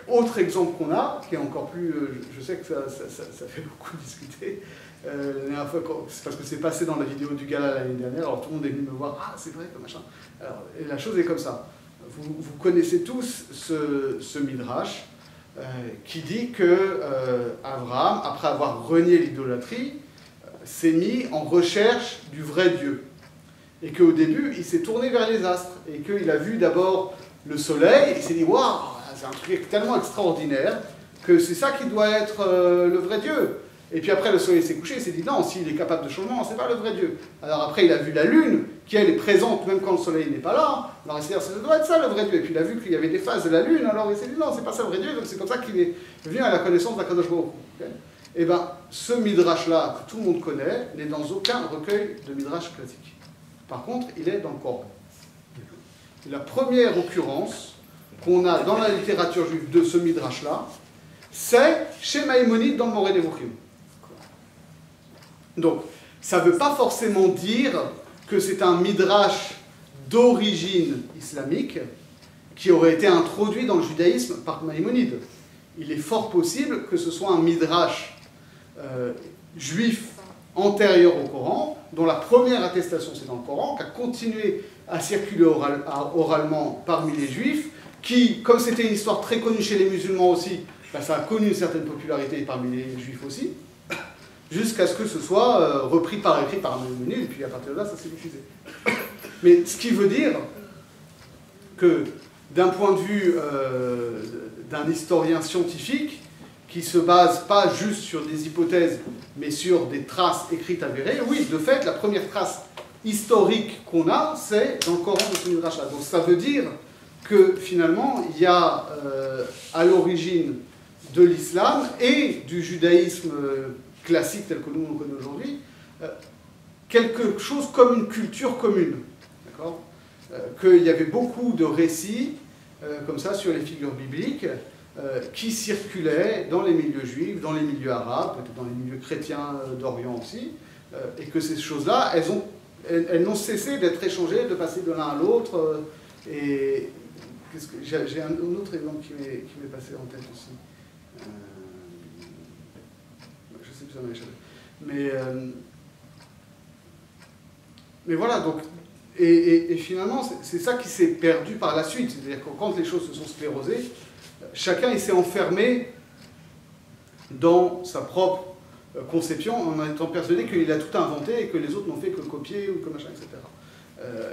autre exemple qu'on a, qui est encore plus... je sais que ça fait beaucoup discuter. La dernière fois, c'est parce que c'est passé dans la vidéo du gala l'année dernière, alors tout le monde est venu me voir, ah c'est vrai, comme machin. Alors, et la chose est comme ça. Vous connaissez tous ce midrash qui dit que Abraham, après avoir renié l'idolâtrie, s'est mis en recherche du vrai Dieu. Et qu'au début, il s'est tourné vers les astres, et qu'il a vu d'abord le soleil, et il s'est dit, waouh, c'est un truc tellement extraordinaire que c'est ça qui doit être le vrai Dieu. Et puis après, le soleil s'est couché, il s'est dit non, s'il est capable de changement, c'est pas le vrai Dieu. Alors après, il a vu la lune, qui elle est présente même quand le soleil n'est pas là. Alors il s'est dit, ça doit être ça le vrai Dieu. Et puis il a vu qu'il y avait des phases de la lune, alors il s'est dit non, c'est pas ça le vrai Dieu. Donc c'est comme ça qu'il est venu à la connaissance d'Akadosh Baruch Hu. Okay. Et bien, ce midrash-là, que tout le monde connaît, n'est dans aucun recueil de midrash classique. Par contre, il est dans le Coran. Et la première occurrence qu'on a dans la littérature juive de ce midrash-là, c'est chez Maïmonide dans le Moreh Nevuchim. Donc, ça ne veut pas forcément dire que c'est un midrash d'origine islamique qui aurait été introduit dans le judaïsme par Maïmonide. Il est fort possible que ce soit un midrash juif antérieur au Coran, dont la première attestation c'est dans le Coran, qui a continué à circuler oralement parmi les juifs, qui, comme c'était une histoire très connue chez les musulmans aussi, ben ça a connu une certaine popularité parmi les juifs aussi, jusqu'à ce que ce soit repris par écrit par Maïmonide, et puis à partir de là, ça s'est diffusé. Mais ce qui veut dire que, d'un point de vue d'un historien scientifique, qui se base pas juste sur des hypothèses, mais sur des traces écrites avérées, oui, de fait, la première trace historique qu'on a, c'est dans le Coran de ce midrash-là. Donc ça veut dire que, finalement, il y a à l'origine de l'islam et du judaïsme classique tel que nous le connaissons aujourd'hui, quelque chose comme une culture commune. D'accord ? Qu'il y avait beaucoup de récits, comme ça, sur les figures bibliques, qui circulaient dans les milieux juifs, dans les milieux arabes, peut-être dans les milieux chrétiens d'Orient aussi, et que ces choses-là, elles n'ont cessé d'être échangées, de passer de l'un à l'autre, et j'ai un autre exemple qui m'est passé en tête aussi. Mais voilà, donc, et finalement, c'est ça qui s'est perdu par la suite. C'est-à-dire que quand les choses se sont sclérosées, chacun il s'est enfermé dans sa propre conception en étant persuadé qu'il a tout inventé et que les autres n'ont fait que copier ou que machin, etc.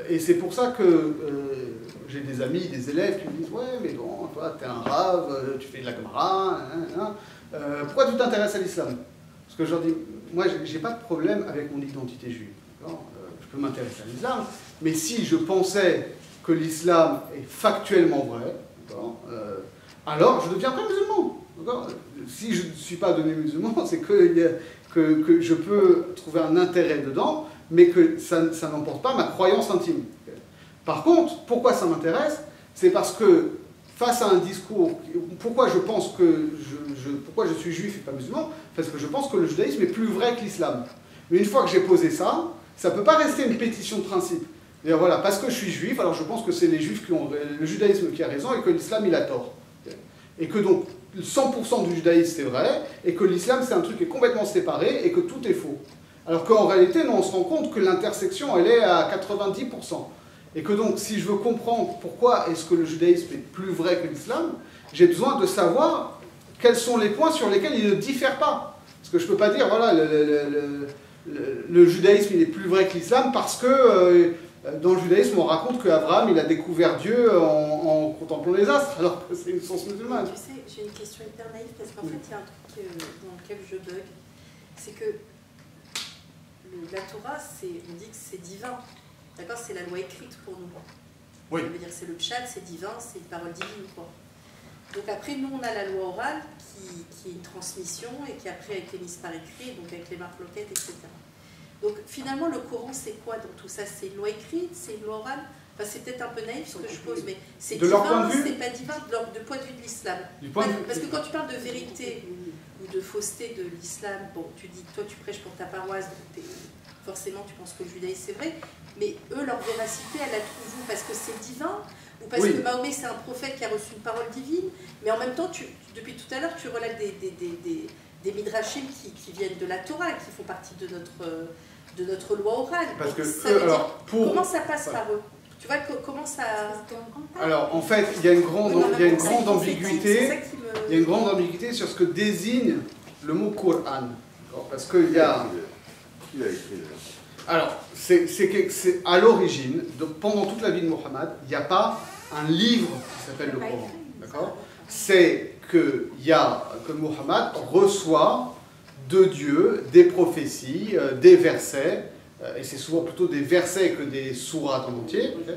Et c'est pour ça que j'ai des amis, des élèves qui me disent « Ouais, mais bon, toi, t'es un rave, tu fais de la Gemara, pourquoi tu t'intéresses à l'islam ?» Parce que je leur dis « Moi, j'ai pas de problème avec mon identité juive. Je peux m'intéresser à l'islam, mais si je pensais que l'islam est factuellement vrai, alors je deviendrais musulman. Si je ne suis pas devenu musulman, c'est que je peux trouver un intérêt dedans, mais que ça n'emporte pas ma croyance intime. Par contre, pourquoi ça m'intéresse? C'est parce que face à un discours, pourquoi je pense que pourquoi je suis juif et pas musulman? Parce que je pense que le judaïsme est plus vrai que l'islam. Mais une fois que j'ai posé ça, ça ne peut pas rester une pétition de principe. Et voilà, parce que je suis juif, alors je pense que c'est les juifs qui ont le judaïsme qui a raison et que l'islam il a tort. Et que donc 100% du judaïsme c'est vrai, et que l'islam c'est un truc qui est complètement séparé et que tout est faux. Alors qu'en réalité, nous, on se rend compte que l'intersection, elle est à 90%. Et que donc, si je veux comprendre pourquoi est-ce que le judaïsme est plus vrai que l'islam, j'ai besoin de savoir quels sont les points sur lesquels il ne diffère pas. Parce que je ne peux pas dire, voilà, le judaïsme, il est plus vrai que l'islam parce que dans le judaïsme, on raconte qu'Abraham, il a découvert Dieu en contemplant les astres, alors que c'est une science musulmane. Tu sais, j'ai une question hyper naïve, parce qu'en fait, il y a un truc dans lequel je bug. C'est que la Torah, on dit que c'est divin. D'accord, c'est la loi écrite pour nous. Oui. Ça veut dire que c'est le pshat, c'est divin, c'est une parole divine, quoi. Donc après, nous, on a la loi orale qui est une transmission et qui après a été mise par écrit, donc avec les marques loquettes, etc. Donc finalement, le Coran, c'est quoi dans tout ça? C'est une loi écrite, c'est une loi orale? Enfin, c'est peut-être un peu naïf ce que je pose, mais c'est divin, c'est pas divin de point de vue de l'islam. Parce que quand tu parles de vérité ou de fausseté de l'islam, bon, tu dis, toi tu prêches pour ta paroisse, donc forcément tu penses que le judaïsme c'est vrai, mais eux, leur véracité, elle la trouvent où? Parce que c'est divin? Ou parce que Mahomet c'est un prophète qui a reçu une parole divine? Mais en même temps, depuis tout à l'heure, tu relèves des midrashim qui viennent de la Torah, qui font partie de notre loi orale. Parce que ça veut dire, comment ça passe par eux? Tu vois comment ça... Alors, en fait, il y a une grande ambiguïté. Il y a une grande ambiguïté sur ce que désigne le mot Coran. Parce qu'il y a... Qui a écrit Alors, c'est à l'origine, pendant toute la vie de Mohammed, il n'y a pas un livre qui s'appelle le Coran. D'accord? C'est que Mohammed reçoit de Dieu des prophéties, des versets, et c'est souvent plutôt des versets que des sourates en entier. Okay.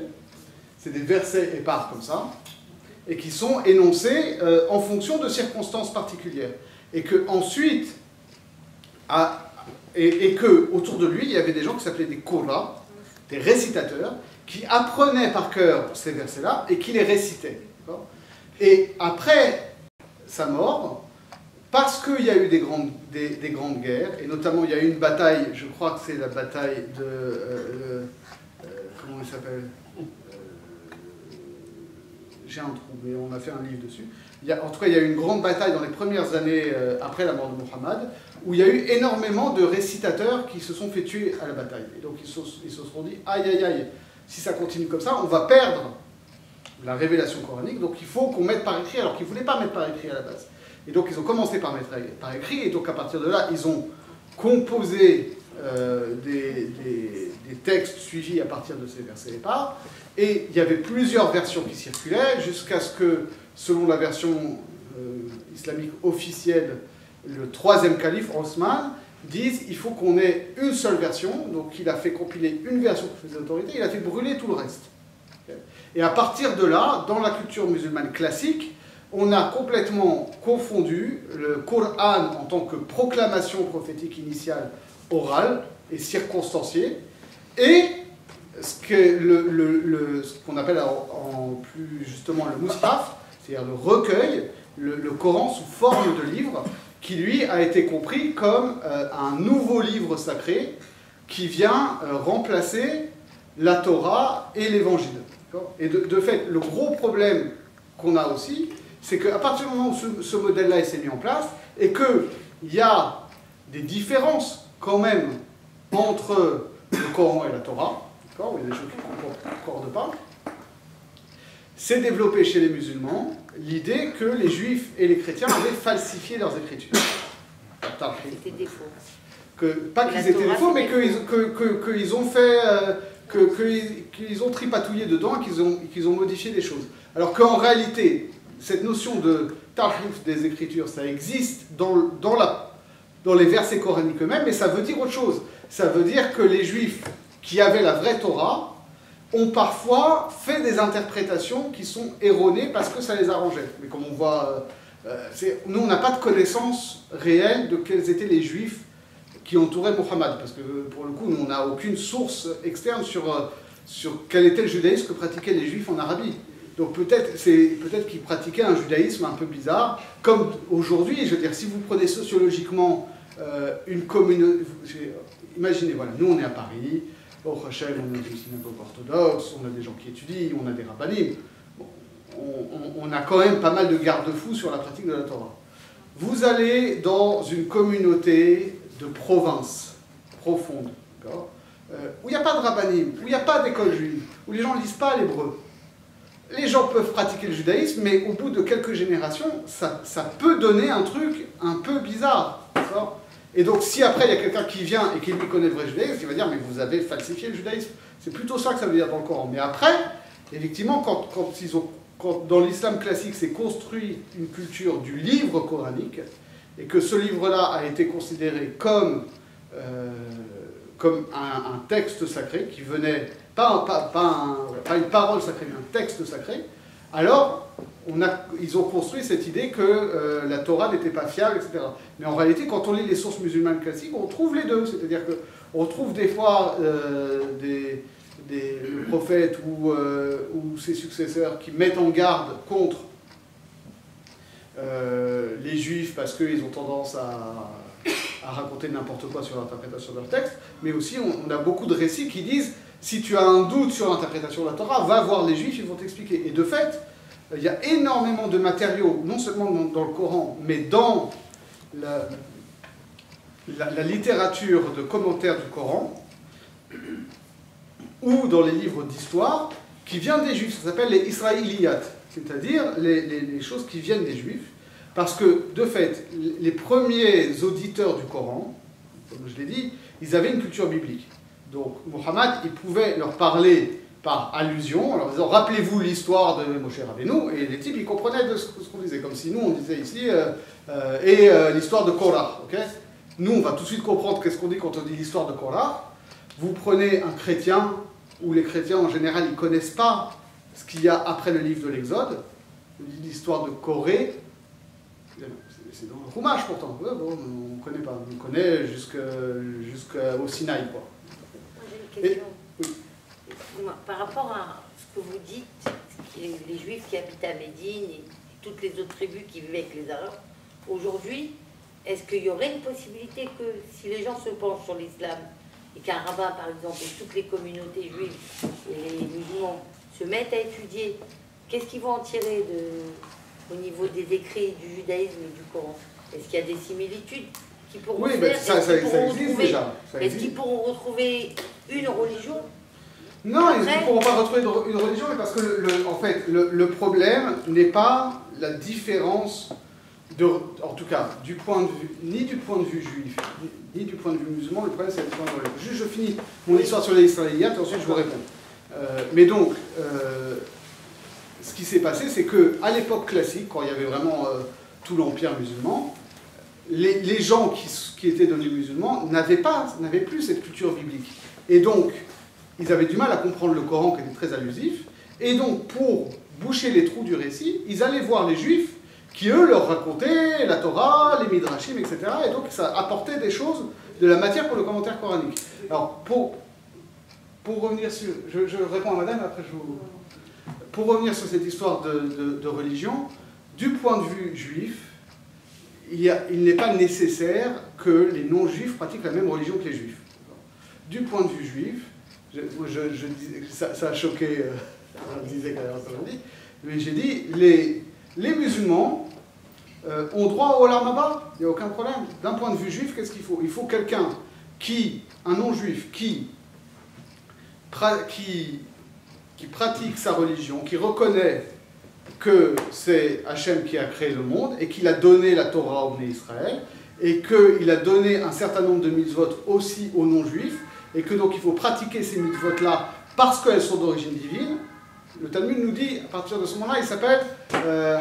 C'est des versets épars comme ça, et qui sont énoncés en fonction de circonstances particulières. Et que ensuite, et que autour de lui, il y avait des gens qui s'appelaient des qurra, des récitateurs, qui apprenaient par cœur ces versets-là et qui les récitaient. Et après sa mort, parce qu'il y a eu des grandes guerres, et notamment il y a eu une bataille, je crois que c'est la bataille de... comment elle s'appelle? J'ai un trou, mais on a fait un livre dessus. En tout cas, il y a eu une grande bataille dans les premières années après la mort de Mohammed, où il y a eu énormément de récitateurs qui se sont fait tuer à la bataille. Et donc ils se sont dit, aïe aïe aïe, si ça continue comme ça, on va perdre la révélation coranique, donc il faut qu'on mette par écrit, alors qu'ils ne voulaient pas mettre par écrit à la base. Et donc ils ont commencé par mettre par écrit, et donc à partir de là, ils ont composé des textes suivis à partir de ces versets épars, et il y avait plusieurs versions qui circulaient, jusqu'à ce que, selon la version islamique officielle, le troisième calife, Osman, dise il faut qu'on ait une seule version, donc il a fait compiler une version qui faisait autorité, il a fait brûler tout le reste. Et à partir de là, dans la culture musulmane classique, on a complètement confondu le Coran en tant que proclamation prophétique initiale orale et circonstanciée, et ce qu'on appelle en plus justement le mushaf, c'est-à-dire le recueil, le Coran sous forme de livre, qui lui a été compris comme un nouveau livre sacré qui vient remplacer la Torah et l'Évangile. Et de fait, le gros problème qu'on a aussi, c'est qu'à partir du moment où ce modèle-là s'est mis en place, et qu'il y a des différences quand même entre le Coran et la Torah, d'accord, où il y a des choses qui ne concordent pas, s'est développée chez les musulmans l'idée que les juifs et les chrétiens avaient falsifié leurs écritures. C'était des faux. Pas qu'ils étaient des faux, mais qu'ils ont fait, qu'ils ont tripatouillé dedans et qu'ils ont modifié des choses. Alors qu'en réalité, cette notion de tahrif des écritures, ça existe dans les versets coraniques eux-mêmes, mais ça veut dire autre chose. Ça veut dire que les juifs qui avaient la vraie Torah ont parfois fait des interprétations qui sont erronées parce que ça les arrangeait. Mais comme on voit, nous on n'a pas de connaissance réelle de quels étaient les juifs qui entouraient Mohammed, parce que pour le coup, nous on n'a aucune source externe sur quel était le judaïsme que pratiquaient les juifs en Arabie. Donc peut-être qu'ils pratiquaient un judaïsme un peu bizarre, comme aujourd'hui, je veux dire, si vous prenez sociologiquement une communauté, imaginez, voilà, nous on est à Paris, au Hachem, on a des synagogues orthodoxes, on a des gens qui étudient, on a des rabbinim, bon, on a quand même pas mal de garde-fous sur la pratique de la Torah. Vous allez dans une communauté de province profonde, où il n'y a pas de rabbinim, où il n'y a pas d'école juive, où les gens ne lisent pas l'hébreu. Les gens peuvent pratiquer le judaïsme, mais au bout de quelques générations, ça peut donner un truc un peu bizarre. Et donc, si après il y a quelqu'un qui vient et qui lui connaît le vrai judaïsme, il va dire, mais vous avez falsifié le judaïsme. C'est plutôt ça que ça veut dire dans le Coran. Mais après, effectivement, quand dans l'islam classique s'est construit une culture du livre coranique, et que ce livre-là a été considéré comme un texte sacré, qui venait, pas une parole sacrée, mais un texte sacré, alors ils ont construit cette idée que la Torah n'était pas fiable, etc. Mais en réalité, quand on lit les sources musulmanes classiques, on trouve les deux. C'est-à-dire qu'on trouve des fois le prophète ou ses successeurs qui mettent en garde contre les juifs parce qu'ils ont tendance à raconter n'importe quoi sur l'interprétation de leur texte, mais aussi on a beaucoup de récits qui disent si tu as un doute sur l'interprétation de la Torah, va voir les juifs, ils vont t'expliquer. Et de fait, il y a énormément de matériaux, non seulement dans le Coran, mais dans la littérature de commentaires du Coran, ou dans les livres d'histoire, qui viennent des juifs. Ça s'appelle les Israéliyat, c'est-à-dire les choses qui viennent des juifs, parce que, de fait, les premiers auditeurs du Coran, comme je l'ai dit, ils avaient une culture biblique. Donc, Mohammed, il pouvait leur parler par allusion, en leur disant « Rappelez-vous l'histoire de Moshe Rabbeinu », et les types, ils comprenaient de ce qu'on disait, comme si nous, on disait ici « l'histoire de Korah okay ». Nous, on va tout de suite comprendre qu'est-ce qu'on dit quand on dit l'histoire de Korah. Vous prenez un chrétien, où les chrétiens, en général, ils ne connaissent pas ce qu'il y a après le livre de l'Exode, l'histoire de Corée, c'est dans le Chumash pourtant, ouais, bon, on ne connaît pas, on connaît jusqu'au Sinaï, quoi. Moi j'ai une question. Oui. Par rapport à ce que vous dites, les Juifs qui habitent à Médine et toutes les autres tribus qui vivent avec les Arabes, aujourd'hui, est-ce qu'il y aurait une possibilité que si les gens se penchent sur l'islam et qu'un rabbin, par exemple, et toutes les communautés juives et les musulmans se mettent à étudier, qu'est-ce qu'ils vont en tirer au niveau des écrits du judaïsme et du Coran? Est-ce qu'il y a des similitudes qui pourront oui, faire? Ça existe déjà. Est-ce qu'ils pourront retrouver une religion? Non, ils ne pourront pas retrouver une religion, mais parce que en fait, le problème n'est pas la différence, en tout cas, ni du point de vue juif, ni du point de vue musulman, le problème c'est la différence de religion. Juste, je finis mon histoire sur les Israéliens, et ensuite je vous réponds. Mais donc, ce qui s'est passé, c'est qu'à l'époque classique, quand il y avait vraiment tout l'empire musulman, les gens qui étaient devenus musulmans n'avaient plus cette culture biblique. Et donc, ils avaient du mal à comprendre le Coran qui était très allusif. Et donc, pour boucher les trous du récit, ils allaient voir les Juifs qui, eux, leur racontaient la Torah, les Midrashim, etc. Et donc, ça apportait des choses, de la matière pour le commentaire coranique. Alors, pour revenir sur... Je réponds à madame, après je vous... Pour revenir sur cette histoire de religion, du point de vue juif, il n'est pas nécessaire que les non-juifs pratiquent la même religion que les juifs. Du point de vue juif, ça a choqué, je disais qu'elle avait dit, mais j'ai dit, les musulmans ont droit au Olam Haba, il n'y a aucun problème. D'un point de vue juif, qu'est-ce qu'il faut? Il faut quelqu'un un non-juif, qui pratique sa religion, qui reconnaît que c'est Hachem qui a créé le monde et qu'il a donné la Torah au Bnei Israël et qu'il a donné un certain nombre de mitzvot aussi aux non-juifs et que donc il faut pratiquer ces mitzvot-là parce qu'elles sont d'origine divine. Le Talmud nous dit, à partir de ce moment-là, il s'appelle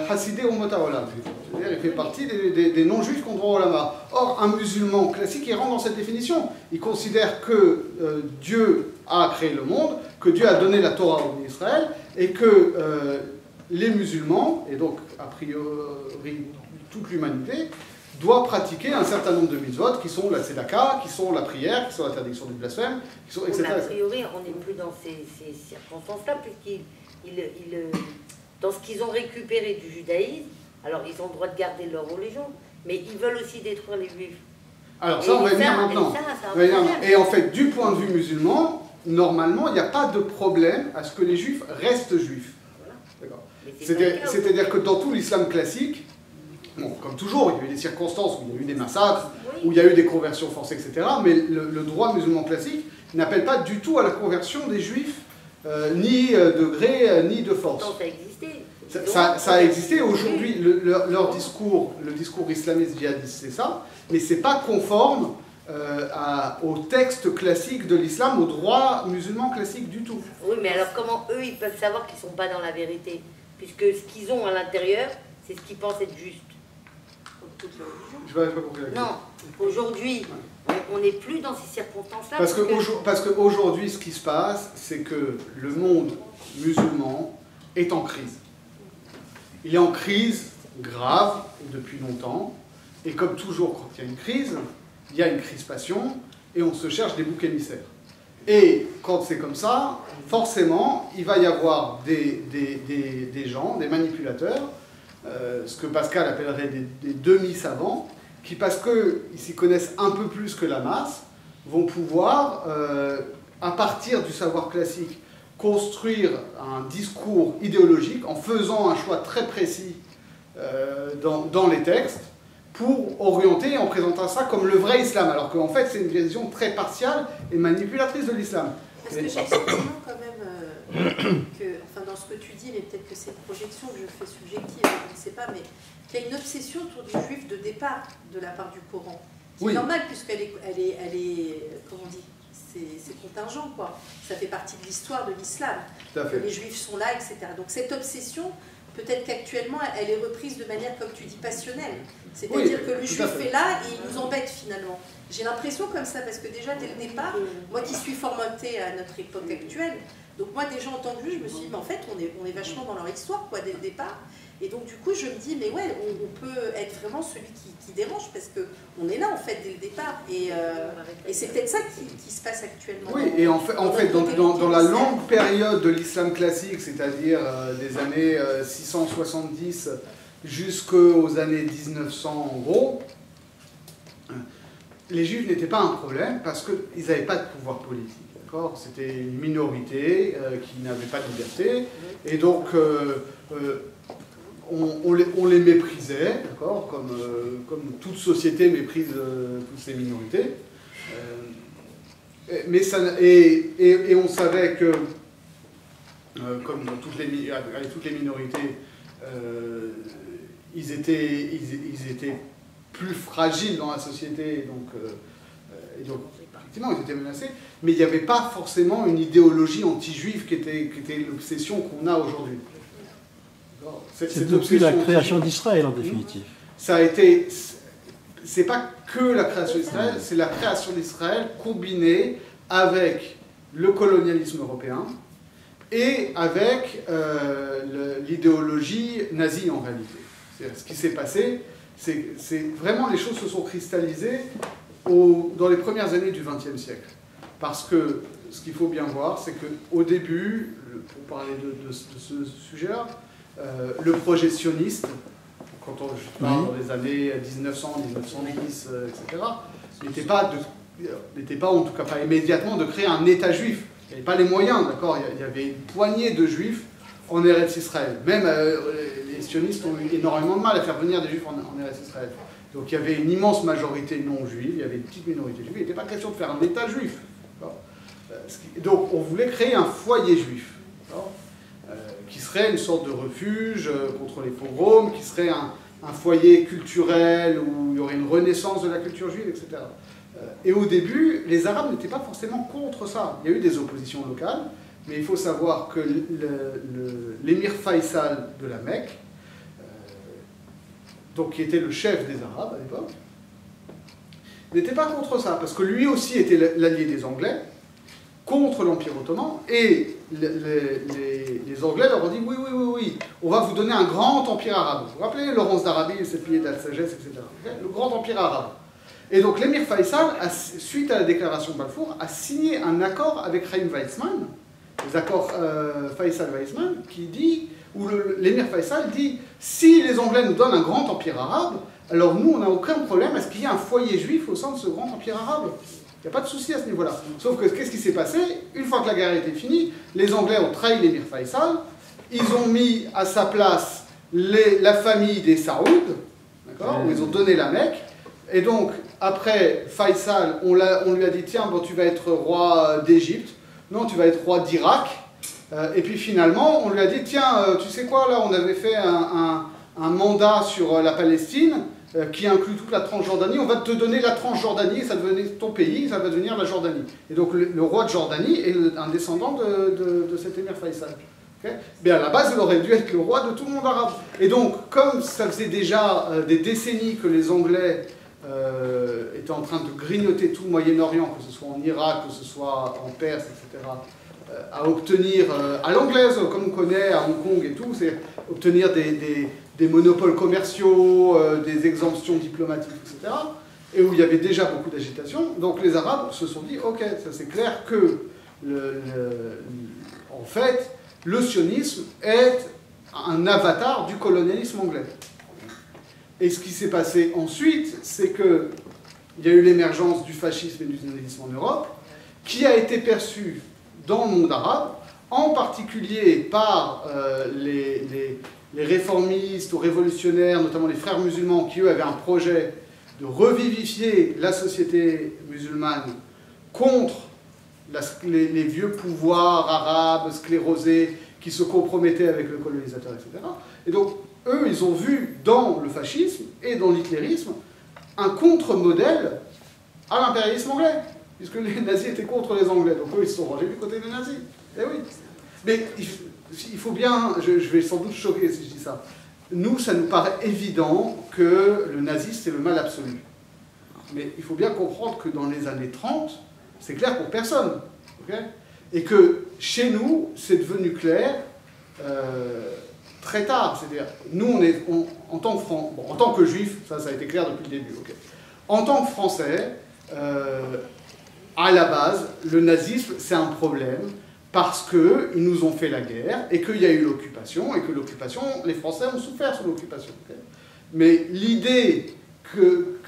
Hasidé Umot HaOlam. C'est-à-dire il fait partie des non-juifs qui ont droit au lama. Or, un musulman classique, il rentre dans cette définition. Il considère que Dieu a créé le monde, que Dieu a donné la Torah au Bnei Israël, et que les musulmans, et donc a priori toute l'humanité, doit pratiquer un certain nombre de mitzvot qui sont la tzedaka, qui sont la prière, qui sont l'interdiction du blasphème, qui sont, etc. A priori, on n'est plus dans ces circonstances-là, puisqu'ils, dans ce qu'ils ont récupéré du judaïsme, alors ils ont le droit de garder leur religion, mais ils veulent aussi détruire les juifs. Alors ça, on va y venir maintenant. Et en fait, du point de vue musulman, normalement, il n'y a pas de problème à ce que les juifs restent juifs. Voilà. C'est-à-dire que dans tout l'islam classique, bon, comme toujours, il y a eu des circonstances où il y a eu des massacres, où il y a eu des conversions forcées, etc. Mais le droit musulman classique n'appelle pas du tout à la conversion des juifs, ni de gré, ni de force. Non, ça a existé. Ça a existé. Aujourd'hui, leur discours, le discours islamiste djihadiste, c'est ça, mais c'est pas conforme au texte classique de l'islam, au droit musulman classique du tout. Oui, mais alors comment eux, ils peuvent savoir qu'ils ne sont pas dans la vérité? Puisque ce qu'ils ont à l'intérieur, c'est ce qu'ils pensent être juste. Je n'ai pas compris la question. Non, aujourd'hui, on n'est plus dans ces circonstances-là. Parce qu'aujourd'hui, ce qui se passe, c'est que le monde musulman est en crise. Il est en crise grave depuis longtemps. Et comme toujours, quand il y a une crise, il y a une crispation et on se cherche des boucs émissaires. Et quand c'est comme ça, forcément, il va y avoir des gens, des manipulateurs, ce que Pascal appellerait des demi-savants, qui, parce qu'ils s'y connaissent un peu plus que la masse, vont pouvoir, à partir du savoir classique, construire un discours idéologique en faisant un choix très précis dans les textes, pour orienter et en présentant ça comme le vrai islam, alors qu'en fait c'est une vision très partiale et manipulatrice de l'islam. Parce que j'ai le sentiment quand même que, enfin dans ce que tu dis, mais peut-être que c'est une projection que je fais subjective, je ne sais pas, mais qu'il y a une obsession autour du juif de départ de la part du Coran. C'est normal puisqu'elle est, comment on dit, c'est contingent quoi. Ça fait partie de l'histoire de l'islam. Les juifs sont là, etc. Donc cette obsession, peut-être qu'actuellement, elle est reprise de manière, comme tu dis, passionnelle. C'est-à-dire que le juif est là et il nous embête finalement. J'ai l'impression comme ça, parce que déjà dès le départ, moi qui suis formatée à notre époque actuelle, donc moi déjà en tant que juif, je me suis dit, mais en fait, on est vachement dans leur histoire, quoi, dès le départ. Et donc du coup, je me dis, mais ouais, on peut être vraiment celui qui dérange, parce qu'on est là, en fait, dès le départ. Et c'est peut-être ça qui se passe actuellement. Oui, et en fait dans la longue période de l'islam classique, c'est-à-dire des années 670 jusqu'aux années 1900, en gros, les juifs n'étaient pas un problème, parce qu'ils n'avaient pas de pouvoir politique. C'était une minorité qui n'avait pas de liberté, et donc on les méprisait, comme toute société méprise toutes ses minorités. Et on savait que, comme dans toutes les minorités, ils étaient plus fragiles dans la société, et donc effectivement ils étaient menacés, mais il n'y avait pas forcément une idéologie anti-juive qui était l'obsession qu'on a aujourd'hui. C'est depuis la création d'Israël en définitive. Ça a été, c'est pas que la création d'Israël, c'est la création d'Israël combinée avec le colonialisme européen et avec l'idéologie nazie en réalité. Ce qui s'est passé, c'est vraiment les choses se sont cristallisées dans les premières années du XXe siècle. Parce que ce qu'il faut bien voir, c'est qu'au début, pour parler de ce sujet-là, le projet sioniste, quand on parle dans les années 1900, 1910, etc., n'était pas, en tout cas pas immédiatement, de créer un État juif. Il n'y avait pas les moyens, d'accord. Il y avait une poignée de juifs en Eretz Israël. Même les sionistes ont eu énormément de mal à faire venir des juifs en Eretz Israël. Donc il y avait une immense majorité non-juive, il y avait une petite minorité juive, il n'était pas question de faire un État juif. Donc on voulait créer un foyer juif, qui serait une sorte de refuge contre les pogroms, qui serait un foyer culturel où il y aurait une renaissance de la culture juive, etc. Et au début, les Arabes n'étaient pas forcément contre ça. Il y a eu des oppositions locales, mais il faut savoir que l'émir Faisal de la Mecque, donc qui était le chef des Arabes à l'époque, n'était pas contre ça, parce que lui aussi était l'allié des Anglais, contre l'Empire ottoman, et les Anglais leur ont dit oui, on va vous donner un grand empire arabe. Vous vous rappelez Laurence d'Arabie, le 7 piliers de la sagesse, etc. Okay, le grand empire arabe. Et donc l'émir Faisal, suite à la déclaration de Balfour, a signé un accord avec Chaim Weizmann, les accords Faisal-Weizmann, qui dit, où l'émir Faisal dit, si les Anglais nous donnent un grand empire arabe, alors nous, on n'a aucun problème à ce qu'il y ait un foyer juif au sein de ce grand empire arabe. Il n'y a pas de souci à ce niveau-là. Sauf que qu'est-ce qui s'est passé? Une fois que la guerre était finie, les Anglais ont trahi l'émir Faisal, ils ont mis à sa place la famille des Saouds, d'accord, où ils ont donné la Mecque, et donc, après Faisal, on lui a dit, tiens, bon, tu vas être roi d'Égypte, non, tu vas être roi d'Irak, et puis finalement, on lui a dit, tiens, tu sais quoi, là, on avait fait un mandat sur la Palestine, qui inclut toute la Transjordanie, on va te donner la Transjordanie, ça devenait ton pays, ça va devenir la Jordanie. Et donc le roi de Jordanie est un descendant de cet émir Faisal. Okay, mais à la base, il aurait dû être le roi de tout le monde arabe. Et donc, comme ça faisait déjà des décennies que les Anglais étaient en train de grignoter tout le Moyen-Orient, que ce soit en Irak, que ce soit en Perse, etc., à obtenir, à l'anglaise, comme on connaît à Hong Kong et tout, c'est obtenir des monopoles commerciaux, des exemptions diplomatiques, etc., et où il y avait déjà beaucoup d'agitation. Donc les Arabes se sont dit, ok, ça c'est clair que, en fait, le sionisme est un avatar du colonialisme anglais. Et ce qui s'est passé ensuite, c'est qu'il y a eu l'émergence du fascisme et du nazisme en Europe, qui a été perçu dans le monde arabe, en particulier par les réformistes ou révolutionnaires, notamment les frères musulmans, qui eux avaient un projet de revivifier la société musulmane contre les vieux pouvoirs arabes sclérosés qui se compromettaient avec le colonisateur, etc. Et donc, eux, ils ont vu dans le fascisme et dans l'hitlérisme un contre-modèle à l'impérialisme anglais, puisque les nazis étaient contre les Anglais. Donc eux, ils se sont rangés du côté des nazis. Eh oui. Mais il faut bien, je vais sans doute choquer si je dis ça, nous, ça nous paraît évident que le nazisme, c'est le mal absolu. Mais il faut bien comprendre que dans les années 30, c'est clair pour personne. Okay, et que chez nous, c'est devenu clair très tard. C'est-à-dire, nous, en tant que juifs, ça a été clair depuis le début. Okay. En tant que Français, à la base, le nazisme, c'est un problème parce qu'ils nous ont fait la guerre et qu'il y a eu l'occupation et que l'occupation, les Français ont souffert sous l'occupation. Okay. Mais l'idée que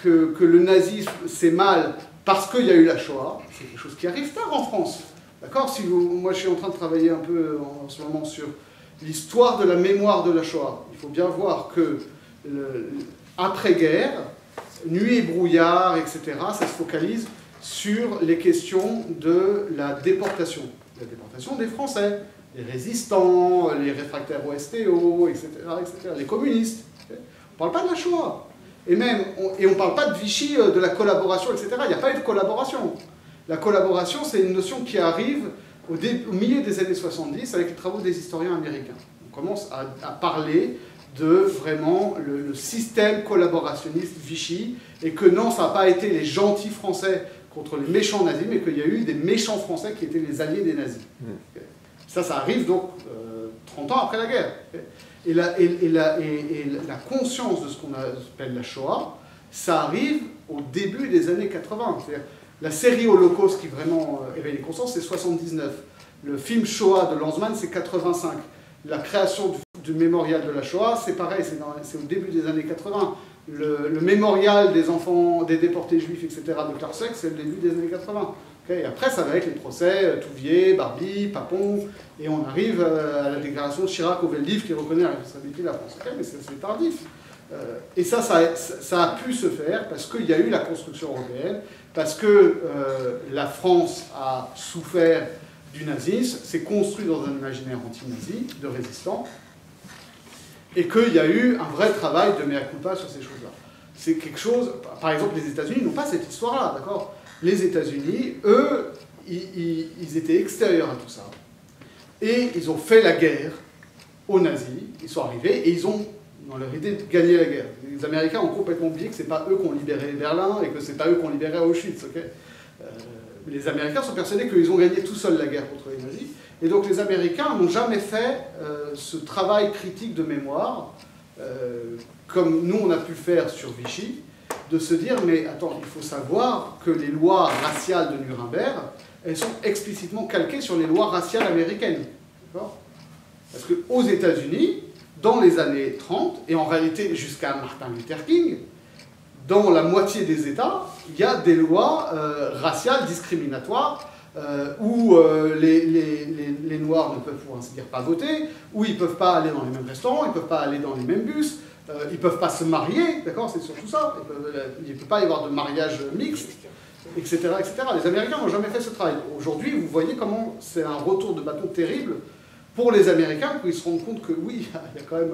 le nazisme, c'est mal parce qu'il y a eu la Shoah, c'est quelque chose qui arrive tard en France. D'accord ? Moi, je suis en train de travailler un peu en ce moment sur l'histoire de la mémoire de la Shoah. Il faut bien voir que après-guerre, nuit et brouillard, etc., ça se focalise sur les questions de la déportation. La déportation des Français, les résistants, les réfractaires au STO, etc., les communistes. On ne parle pas de la Shoah. Et on ne parle pas de Vichy, de la collaboration, etc. Il n'y a pas eu de collaboration. La collaboration, c'est une notion qui arrive au milieu des années 70 avec les travaux des historiens américains. On commence à parler de vraiment le système collaborationniste Vichy, et que non, ça n'a pas été les gentils Français contre les méchants nazis, mais qu'il y a eu des méchants Français qui étaient les alliés des nazis. Ça arrive donc 30 ans après la guerre. Et la conscience de ce qu'on appelle la Shoah, ça arrive au début des années 80. C'est-à-dire, la série Holocauste qui vraiment éveille les consciences, c'est 79. Le film Shoah de Lanzmann, c'est 85. La création du mémorial de la Shoah, c'est pareil, c'est au début des années 80. Le mémorial des enfants, des déportés juifs, etc. de Clark, c'est le début des années 80. Et après, ça va être les procès Touvier, Barbie, Papon, et on arrive à la déclaration de Chirac-Oveldiv qui reconnaît la responsabilité de la France. Mais c'est tardif. Et ça a pu se faire parce qu'il y a eu la construction européenne, parce que la France a souffert du nazisme, s'est construit dans un imaginaire anti-nazi, de résistants, et qu'il y a eu un vrai travail de mea culpa sur ces choses-là. C'est quelque chose... Par exemple, les États-Unis n'ont pas cette histoire-là, d'accord? Les États-Unis, eux, ils étaient extérieurs à tout ça. Et ils ont fait la guerre aux nazis, ils sont arrivés, et ils ont, dans leur idée, gagné la guerre. Les Américains ont complètement oublié que c'est pas eux qui ont libéré Berlin, et que c'est pas eux qui ont libéré Auschwitz, ok? Les Américains sont persuadés qu'ils ont gagné tout seuls la guerre contre les nazis. Et donc les Américains n'ont jamais fait ce travail critique de mémoire, comme nous on a pu le faire sur Vichy, de se dire, mais attends, il faut savoir que les lois raciales de Nuremberg, elles sont explicitement calquées sur les lois raciales américaines. Parce qu'aux États-Unis, dans les années 30, et en réalité jusqu'à Martin Luther King, dans la moitié des États, il y a des lois raciales discriminatoires où les Noirs ne peuvent, pour ainsi dire, pas voter, où ils ne peuvent pas aller dans les mêmes restaurants, ils ne peuvent pas aller dans les mêmes bus, ils ne peuvent pas se marier, d'accord, c'est surtout ça, il ne peut pas y avoir de mariage mixte, etc., etc. Les Américains n'ont jamais fait ce travail. Aujourd'hui, vous voyez comment c'est un retour de bâton terrible pour les Américains, qu'ils se rendent compte que oui, il y a quand même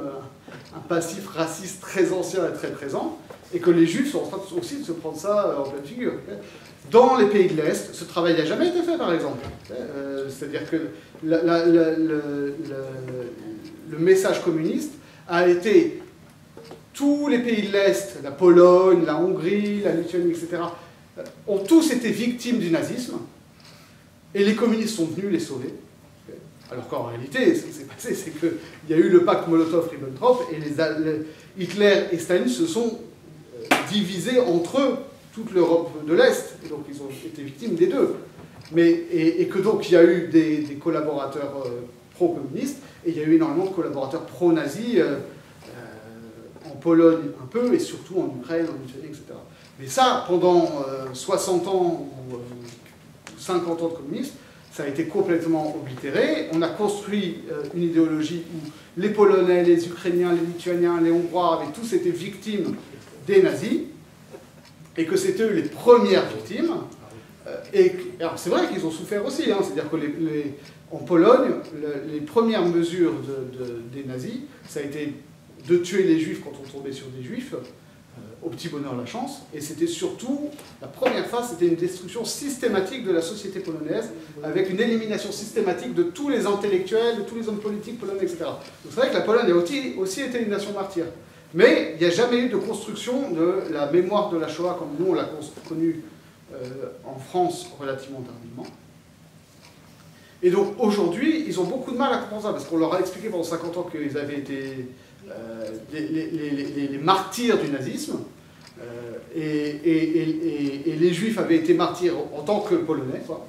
un passif raciste très ancien et très présent, et que les Juifs sont en train aussi de se prendre ça en pleine figure. Dans les pays de l'Est, ce travail n'a jamais été fait, par exemple. C'est-à-dire que le message communiste a été... Tous les pays de l'Est, la Pologne, la Hongrie, la Lituanie, etc., ont tous été victimes du nazisme, et les communistes sont venus les sauver. Alors qu'en réalité, ce qui s'est passé, c'est qu'il y a eu le pacte Molotov-Ribbentrop, et Hitler et Staline se sont divisés entre eux, toute l'Europe de l'Est, et donc ils ont été victimes des deux. Et que donc il y a eu des collaborateurs pro-communistes, et il y a eu énormément de collaborateurs pro-nazis, en Pologne un peu, et surtout en Ukraine, en Lituanie, etc. Mais ça, pendant 60 ans ou 50 ans de communisme, ça a été complètement oblitéré. On a construit une idéologie où les Polonais, les Ukrainiens, les Lituaniens, les Hongrois avaient tous été victimes des nazis, et que c'était eux les premières victimes. Alors c'est vrai qu'ils ont souffert aussi, hein, c'est-à-dire que en Pologne, les premières mesures des nazis, ça a été de tuer les juifs quand on tombait sur des juifs, au petit bonheur la chance, et c'était surtout, la première phase, c'était une destruction systématique de la société polonaise, avec une élimination systématique de tous les intellectuels, de tous les hommes politiques polonais, etc. Donc c'est vrai que la Pologne a aussi été une nation martyre. Mais il n'y a jamais eu de construction de la mémoire de la Shoah, comme nous on l'a connue en France relativement tardivement. Et donc aujourd'hui, ils ont beaucoup de mal à comprendre ça, parce qu'on leur a expliqué pendant 50 ans qu'ils avaient été les martyrs du nazisme, et les Juifs avaient été martyrs en tant que Polonais, quoi.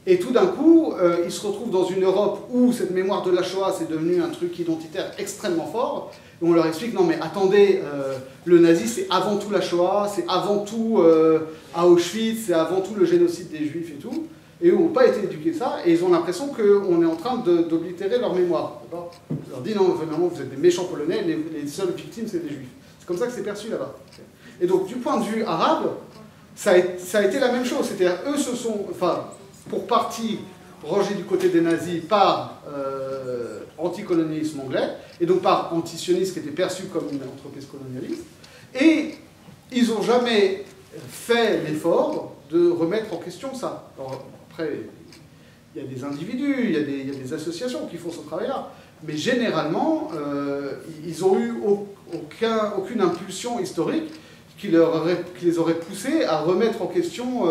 Et tout d'un coup, ils se retrouvent dans une Europe où cette mémoire de la Shoah, c'est devenu un truc identitaire extrêmement fort, et on leur explique, non mais attendez, le nazi c'est avant tout la Shoah, c'est avant tout à Auschwitz, c'est avant tout le génocide des Juifs et tout, et eux n'ont pas été éduqués ça, et ils ont l'impression qu'on est en train d'oblitérer leur mémoire. On leur dit, non, finalement, vous êtes des méchants Polonais, les seules victimes, c'est des Juifs. C'est comme ça que c'est perçu là-bas. Et donc, du point de vue arabe, ça a été la même chose. C'est-à-dire, eux se sont, enfin, pour partie, rangés du côté des nazis par anticolonialisme anglais, et donc par antisionisme qui était perçu comme une entreprise colonialiste, et ils n'ont jamais fait l'effort de remettre en question ça. Alors, après, il y a des individus, il y a des associations qui font ce travail-là, mais généralement, ils n'ont eu aucune impulsion historique qui les aurait poussés à remettre en question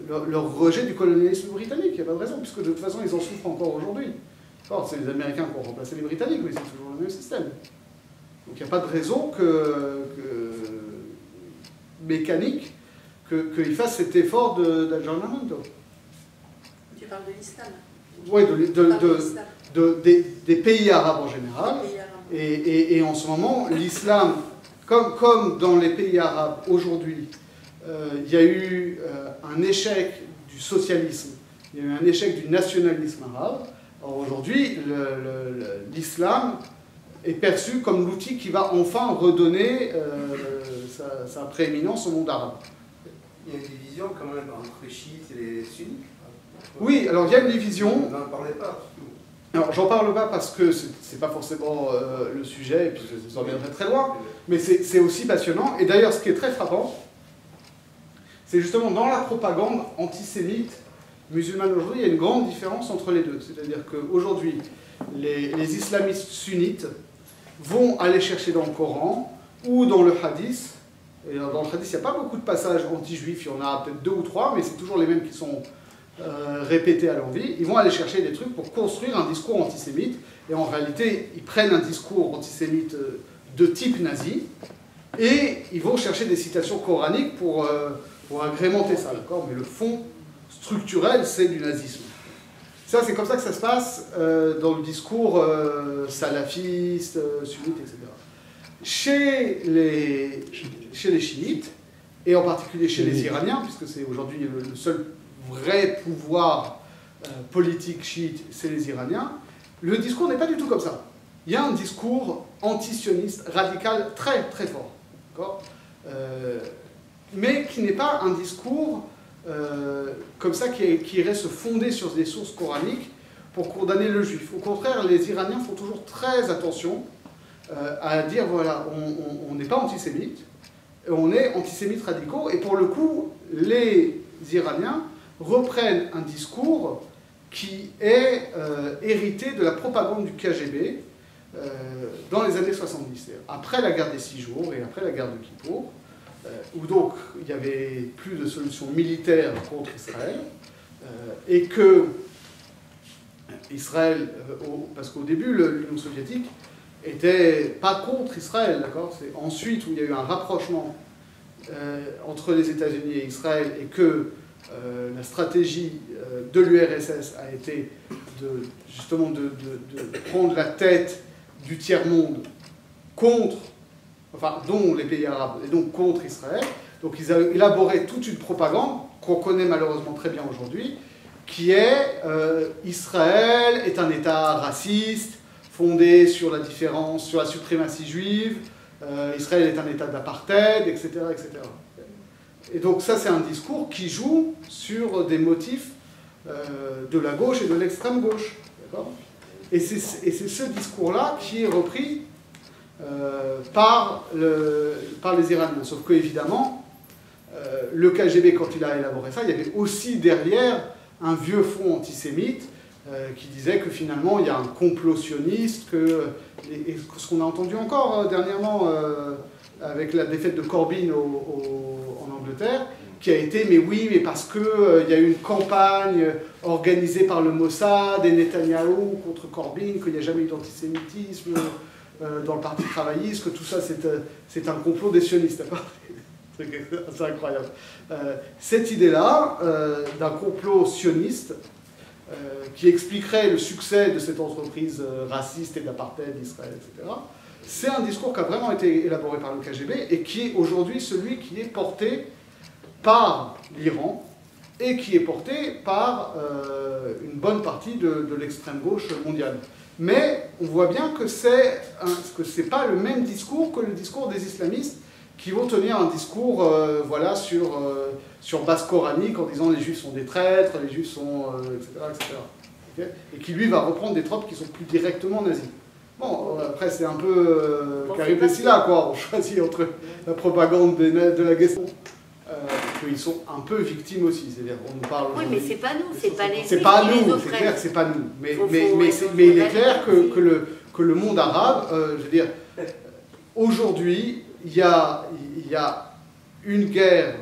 leur rejet du colonialisme britannique. Il n'y a pas de raison, puisque de toute façon, ils en souffrent encore aujourd'hui. C'est les Américains qui ont remplacé les Britanniques, mais c'est toujours le même système. Donc il n'y a pas de raison mécanique qu'ils fassent cet effort d'aggiornamento. Tu parles de l'islam. Oui, des pays arabes en général. Et en ce moment, l'islam, comme dans les pays arabes aujourd'hui, il y a eu un échec du socialisme, il y a eu un échec du nationalisme arabe. Or aujourd'hui, l'islam est perçu comme l'outil qui va enfin redonner sa prééminence au monde arabe. Il y a une division quand même entre les chiites et les sunnites. Oui, alors il y a une division. Vous n'en parlez pas. Alors j'en parle pas parce que c'est pas forcément le sujet, et puis ça reviendrait très loin, mais c'est aussi passionnant. Et d'ailleurs, ce qui est très frappant, c'est justement dans la propagande antisémite musulmane aujourd'hui, il y a une grande différence entre les deux. C'est-à-dire qu'aujourd'hui, les islamistes sunnites vont aller chercher dans le Coran ou dans le hadith. Et dans le hadith, il n'y a pas beaucoup de passages anti-juifs, il y en a peut-être 2 ou 3, mais c'est toujours les mêmes qui sont répétés à l'envi. Ils vont aller chercher des trucs pour construire un discours antisémite, et en réalité, ils prennent un discours antisémite de type nazi, et ils vont chercher des citations coraniques pour agrémenter ça, d'accord? Mais le fond structurel, c'est du nazisme. Ça, c'est comme ça que ça se passe dans le discours salafiste, sunnite, etc. Chez les chiites, et en particulier chez les Iraniens, puisque c'est aujourd'hui le seul vrai pouvoir politique chiite, c'est les Iraniens, le discours n'est pas du tout comme ça. Il y a un discours anti-sioniste radical très très fort, d'accord, mais qui n'est pas un discours comme ça qui irait se fonder sur des sources coraniques pour condamner le juif. Au contraire, les Iraniens font toujours très attention à dire, voilà, on n'est pas antisémite, on est antisémites radicaux, et pour le coup, les Iraniens reprennent un discours qui est hérité de la propagande du KGB dans les années 70, après la guerre des 6 jours et après la guerre de Kippour, où donc il n'y avait plus de solution militaire contre Israël, et que Israël, parce qu'au début l'Union soviétique était pas contre Israël, d'accord? C'est ensuite où il y a eu un rapprochement entre les États-Unis et Israël, et que la stratégie de l'URSS a été justement de prendre la tête du tiers-monde contre, enfin, dont les pays arabes, et donc contre Israël. Donc ils ont élaboré toute une propagande qu'on connaît malheureusement très bien aujourd'hui, qui est Israël est un État raciste, fondé sur la différence, sur la suprématie juive, Israël est un État d'apartheid, etc., etc. Et donc ça, c'est un discours qui joue sur des motifs de la gauche et de l'extrême gauche. Et c'est ce discours-là qui est repris par les Iraniens. Sauf que, évidemment, le KGB, quand il a élaboré ça, il y avait aussi derrière un vieux fond antisémite qui disait que finalement il y a un complot sioniste, et ce qu'on a entendu encore dernièrement avec la défaite de Corbyn en Angleterre, qui a été, mais oui, mais parce qu'il y a eu une campagne organisée par le Mossad et Netanyahou contre Corbyn, qu'il n'y a jamais eu d'antisémitisme dans le Parti travailliste, que tout ça c'est un complot des sionistes, d'accord? C'est incroyable. Cette idée-là, d'un complot sioniste, qui expliquerait le succès de cette entreprise raciste et d'apartheid d'Israël, etc., c'est un discours qui a vraiment été élaboré par le KGB et qui est aujourd'hui celui qui est porté par l'Iran et qui est porté par une bonne partie de l'extrême gauche mondiale. Mais on voit bien que c'est pas le même discours que le discours des islamistes qui vont tenir un discours voilà, sur base coranique en disant les juifs sont des traîtres, les juifs sont... etc. etc. Okay, et qui lui va reprendre des tropes qui sont plus directement nazis. Bon, après c'est un peu Caribé-Silla, quoi. On choisit entre la propagande de la Gestapo, qu'ils sont un peu victimes aussi. C'est-à-dire, on nous parle... Oui, mais c'est pas nous, c'est pas les... C'est pas nous, c'est clair que c'est pas nous. Mais il est clair que le monde arabe, je veux dire, aujourd'hui, il y a une guerre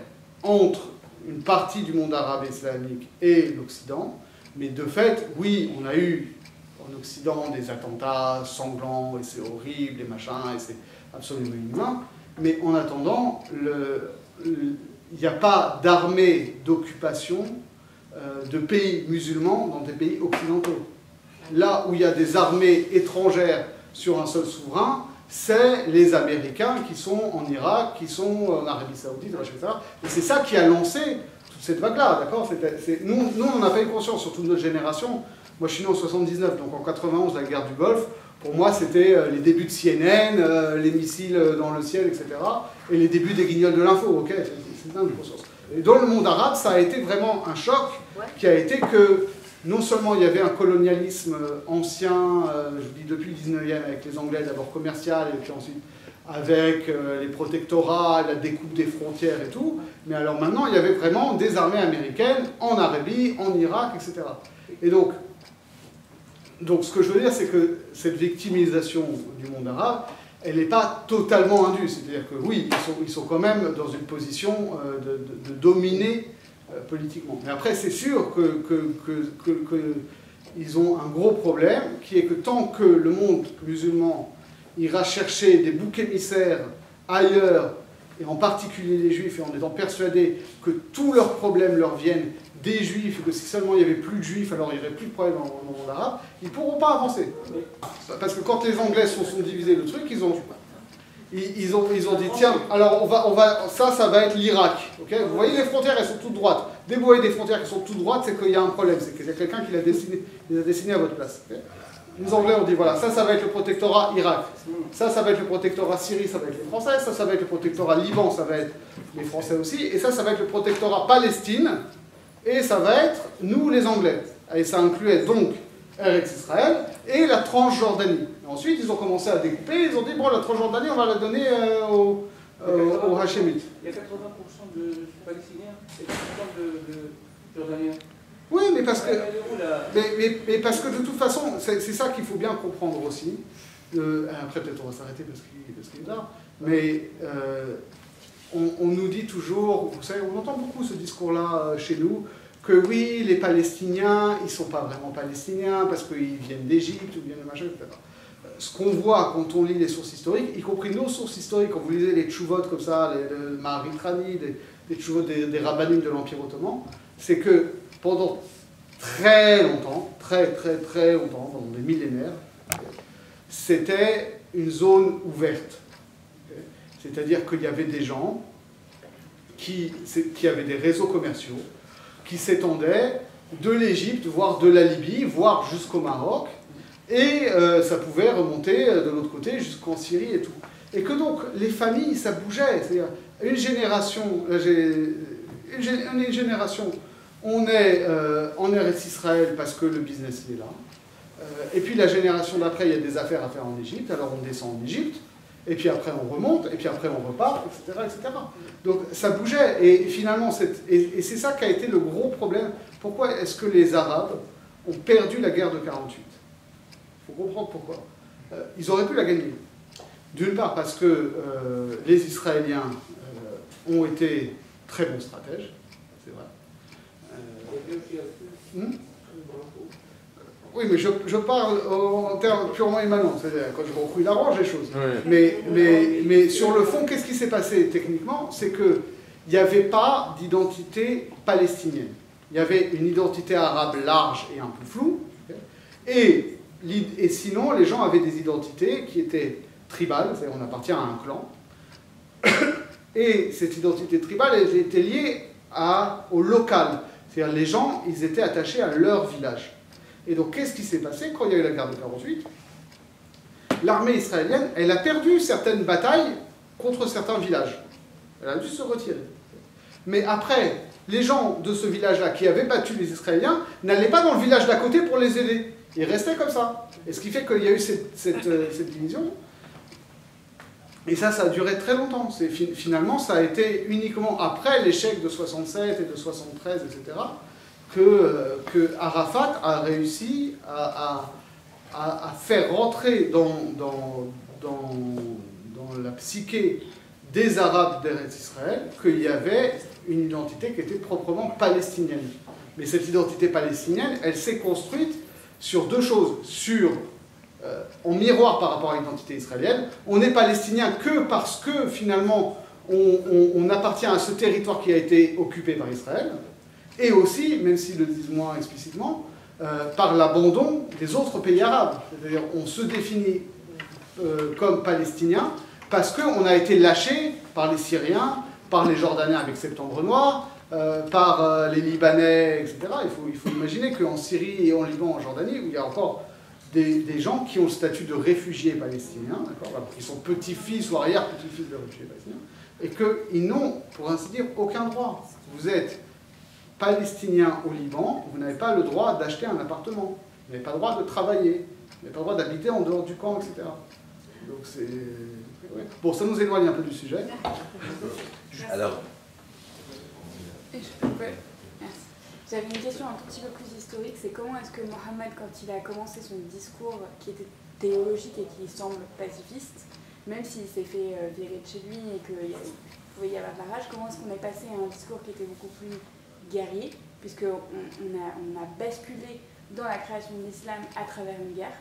entre une partie du monde arabe islamique et l'Occident, mais de fait, oui, on a eu en Occident des attentats sanglants, et c'est horrible, et machin, et c'est absolument inhumain, mais en attendant, il n'y a pas d'armée d'occupation de pays musulmans dans des pays occidentaux. Là où il y a des armées étrangères sur un seul souverain, c'est les Américains qui sont en Irak, qui sont en Arabie Saoudite, etc. Et c'est ça qui a lancé toute cette vague-là, d'accord? Nous, on n'a pas eu conscience, surtout notre génération. Moi, je suis né en 79, donc en 91, la guerre du Golfe. Pour moi, c'était les débuts de CNN, les missiles dans le ciel, etc. Et les débuts des guignols de l'info, ok? C'est dingue de conscience. Et dans le monde arabe, ça a été vraiment un choc qui a été que non seulement il y avait un colonialisme ancien, je vous dis depuis le 19e, avec les Anglais d'abord commercial, et puis ensuite avec les protectorats, la découpe des frontières et tout, mais alors maintenant il y avait vraiment des armées américaines en Arabie, en Irak, etc. Et donc ce que je veux dire, c'est que cette victimisation du monde arabe, elle n'est pas totalement indue. C'est-à-dire que oui, ils sont quand même dans une position de dominer politiquement. Mais après, c'est sûr qu'ils ont un gros problème, qui est que tant que le monde musulman ira chercher des boucs émissaires ailleurs, et en particulier les juifs, et en étant persuadés que tous leurs problèmes leur viennent des juifs, et que si seulement il n'y avait plus de juifs, alors il n'y aurait plus de problème dans le monde arabe, ils ne pourront pas avancer. Parce que quand les Anglais se sont divisés le truc, ils ont dit, tiens, alors ça va être l'Irak. Okay, vous voyez, les frontières, elles sont toutes droites. Dès que vous voyez des frontières qui sont toutes droites, c'est qu'il y a un problème, c'est qu'il y a quelqu'un qui les a dessinées à votre place. Okay, les Anglais ont dit, voilà, ça va être le protectorat Irak. Ça va être le protectorat Syrie, ça va être les Français. Ça va être le protectorat Liban, ça va être les Français aussi. Et ça va être le protectorat Palestine. Et ça va être nous, les Anglais. Et ça incluait donc Eretz Israël et la Transjordanie. Et ensuite, ils ont commencé à découper. Ils ont dit, bon, la Transjordanie, on va la donner aux Hachémites. Il y a 80% de Palestiniens et 80% de Jordaniens. Oui, mais parce que, mais parce que de toute façon, c'est ça qu'il faut bien comprendre aussi. Après, peut-être on va s'arrêter parce qu'il est là. Mais on nous dit toujours, vous savez, on entend beaucoup ce discours-là chez nous, que oui, les Palestiniens, ils ne sont pas vraiment Palestiniens parce qu'ils viennent d'Égypte ou viennent de machin, etc. Ce qu'on voit quand on lit les sources historiques, y compris nos sources historiques, quand vous lisez les tchouvot comme ça, les Maharitrani, les tchouvot des rabbinim de l'Empire ottoman, c'est que pendant très longtemps, très longtemps, pendant des millénaires, c'était une zone ouverte. C'est-à-dire qu'il y avait des gens qui avaient des réseaux commerciaux qui s'étendaient de l'Égypte, voire de la Libye, voire jusqu'au Maroc, et ça pouvait remonter de l'autre côté jusqu'en Syrie et tout. Et que donc les familles, ça bougeait. C'est-à-dire une génération, on est en Eretz Israël parce que le business est là. Et puis la génération d'après, il y a des affaires à faire en Égypte, alors on descend en Égypte. Et puis après on remonte, et puis après on repart, etc. etc. Donc ça bougeait, et finalement, et c'est ça qui a été le gros problème. Pourquoi est-ce que les Arabes ont perdu la guerre de 48 ? Il faut comprendre pourquoi. Ils auraient pu la gagner. D'une part parce que les Israéliens ont été très bons stratèges, c'est vrai. Oui, mais je parle en termes purement émanants, c'est-à-dire quand je recouille la range, les choses. Ouais. Mais sur le fond, qu'est-ce qui s'est passé techniquement? C'est qu'il n'y avait pas d'identité palestinienne. Il y avait une identité arabe large et un peu floue. Et sinon, les gens avaient des identités qui étaient tribales, c'est-à-dire on appartient à un clan. Et cette identité tribale, elle était liée au local. C'est-à-dire les gens, ils étaient attachés à leur village. Et donc, qu'est-ce qui s'est passé quand il y a eu la guerre de 48? L'armée israélienne, elle a perdu certaines batailles contre certains villages. Elle a dû se retirer. Mais après, les gens de ce village-là qui avaient battu les Israéliens n'allaient pas dans le village d'à côté pour les aider. Ils restaient comme ça. Et ce qui fait qu'il y a eu cette division. Et ça a duré très longtemps. Finalement, ça a été uniquement après l'échec de 67 et de 73, etc., que Arafat a réussi à faire rentrer dans la psyché des Arabes d'Eretz Israël qu'il y avait une identité qui était proprement palestinienne. Mais cette identité palestinienne, elle s'est construite sur deux choses. En miroir par rapport à l'identité israélienne, on n'est palestinien que parce que finalement on appartient à ce territoire qui a été occupé par Israël, et aussi, même s'ils le disent moins explicitement, par l'abandon des autres pays arabes. C'est-à-dire on se définit comme Palestiniens, parce qu'on a été lâchés par les Syriens, par les Jordaniens avec Septembre Noir, par les Libanais, etc. Il faut imaginer qu'en Syrie et en Liban, en Jordanie, où il y a encore des gens qui ont le statut de réfugiés palestiniens, qui sont petits-fils ou arrière-petits-fils de réfugiés palestiniens, et qu'ils n'ont, pour ainsi dire, aucun droit. Vous êtes palestinien au Liban, vous n'avez pas le droit d'acheter un appartement, vous n'avez pas le droit de travailler, vous n'avez pas le droit d'habiter en dehors du camp, etc. Donc c'est... Ouais. Bon, ça nous éloigne un peu du sujet. Alors... J'avais une question un tout petit peu plus historique, c'est comment est-ce que Mohammed, quand il a commencé son discours qui était théologique et qui semble pacifiste, même s'il s'est fait virer de chez lui et qu'il pouvait y avoir de la rage, comment est-ce qu'on est passé à un discours qui était beaucoup plus guerrier, puisqu'on a basculé dans la création de l'islam à travers une guerre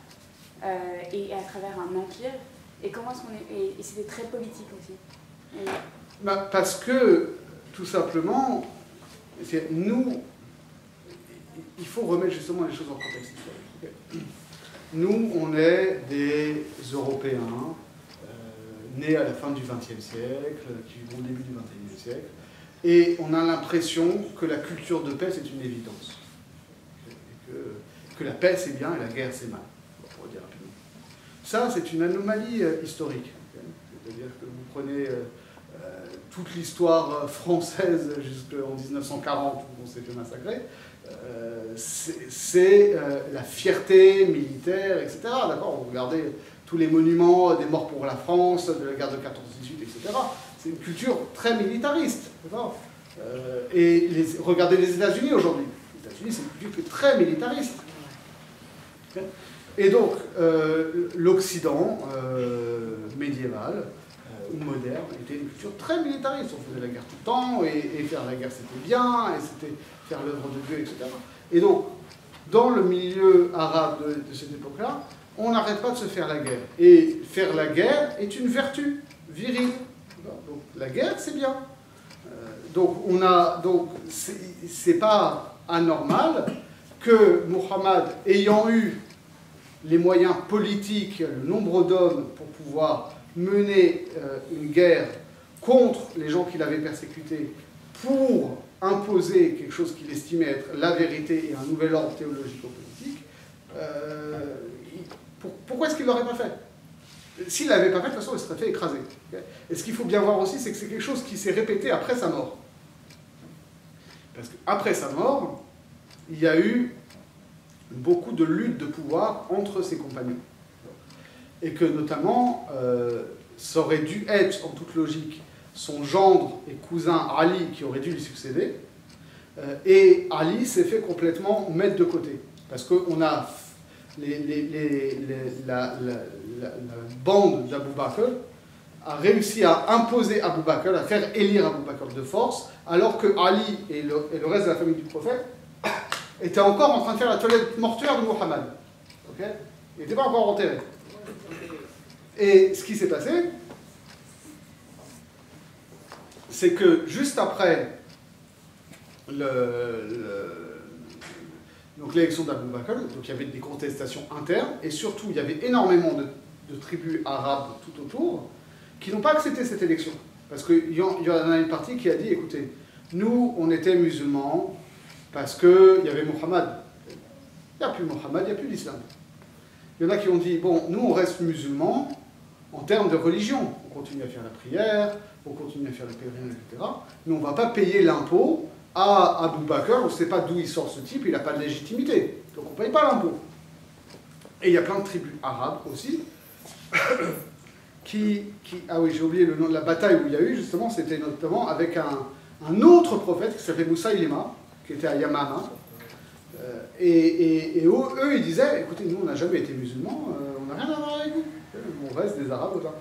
et à travers un empire, et comment est-ce qu'on est... Et c'était très politique aussi. Parce que, tout simplement, nous... Il faut remettre justement les choses en contexte historique. Nous, on est des Européens nés à la fin du XXe siècle, qui vivent au début du XXIe siècle, et on a l'impression que la culture de paix, c'est une évidence. Et que la paix, c'est bien et la guerre, c'est mal, pour le dire rapidement. Ça, c'est une anomalie historique. C'est-à-dire que vous prenez toute l'histoire française jusqu'en 1940, où on s'est fait massacrer, c'est la fierté militaire, etc. D'accord, vous regardez tous les monuments des morts pour la France, de la guerre de 14-18, etc. C'est une culture très militariste. Et regardez les États-Unis aujourd'hui. Les États-Unis, c'est une culture très militariste. Et donc, l'Occident médiéval ou moderne était une culture très militariste. On faisait la guerre tout le temps, et faire la guerre c'était bien, et c'était faire l'œuvre de Dieu, etc. Et donc, dans le milieu arabe de cette époque-là, on n'arrête pas de se faire la guerre. Et faire la guerre est une vertu virile. Donc, la guerre, c'est bien. Donc, c'est pas anormal que Muhammad, ayant eu les moyens politiques, le nombre d'hommes pour pouvoir mener une guerre contre les gens qu'il avait persécutés pour imposer quelque chose qu'il estimait être la vérité et un nouvel ordre théologico-politique, pourquoi est-ce qu'il ne l'aurait pas fait? S'il ne l'avait pas fait, de toute façon, il serait fait écraser. Et ce qu'il faut bien voir aussi, c'est que c'est quelque chose qui s'est répété après sa mort. Parce qu'après sa mort, il y a eu beaucoup de luttes de pouvoir entre ses compagnons. Et que notamment, ça aurait dû être, en toute logique, son gendre et cousin Ali qui aurait dû lui succéder. Et Ali s'est fait complètement mettre de côté. Parce qu'on a la bande d'Abou Bakr a réussi à imposer Abou Bakr, à faire élire Abou Bakr de force, alors que Ali et le reste de la famille du prophète étaient encore en train de faire la toilette mortuaire de Muhammad. Okay, il n'était pas encore enterré. Et ce qui s'est passé, c'est que juste après l'élection d'Abou Bakr, donc il y avait des contestations internes, et surtout il y avait énormément de tribus arabes tout autour qui n'ont pas accepté cette élection. Parce qu'il y en a une partie qui a dit, écoutez, nous on était musulmans parce qu'il y avait Muhammad. Il n'y a plus Muhammad, il n'y a plus l'islam. Il y en a qui ont dit, bon, nous on reste musulmans en termes de religion. On continue à faire la prière, on continue à faire le pèlerinage, etc. Mais on ne va pas payer l'impôt à Abou Bakr, on ne sait pas d'où il sort ce type, il n'a pas de légitimité. Donc on ne paye pas l'impôt. Et il y a plein de tribus arabes aussi, ah oui, j'ai oublié le nom de la bataille où il y a eu, justement, c'était notamment avec un autre prophète qui s'appelait Moussaïlima, qui était à Yamama. Et eux, ils disaient, écoutez, nous, on n'a jamais été musulmans, on n'a rien à voir avec vous. On reste des Arabes au-delà.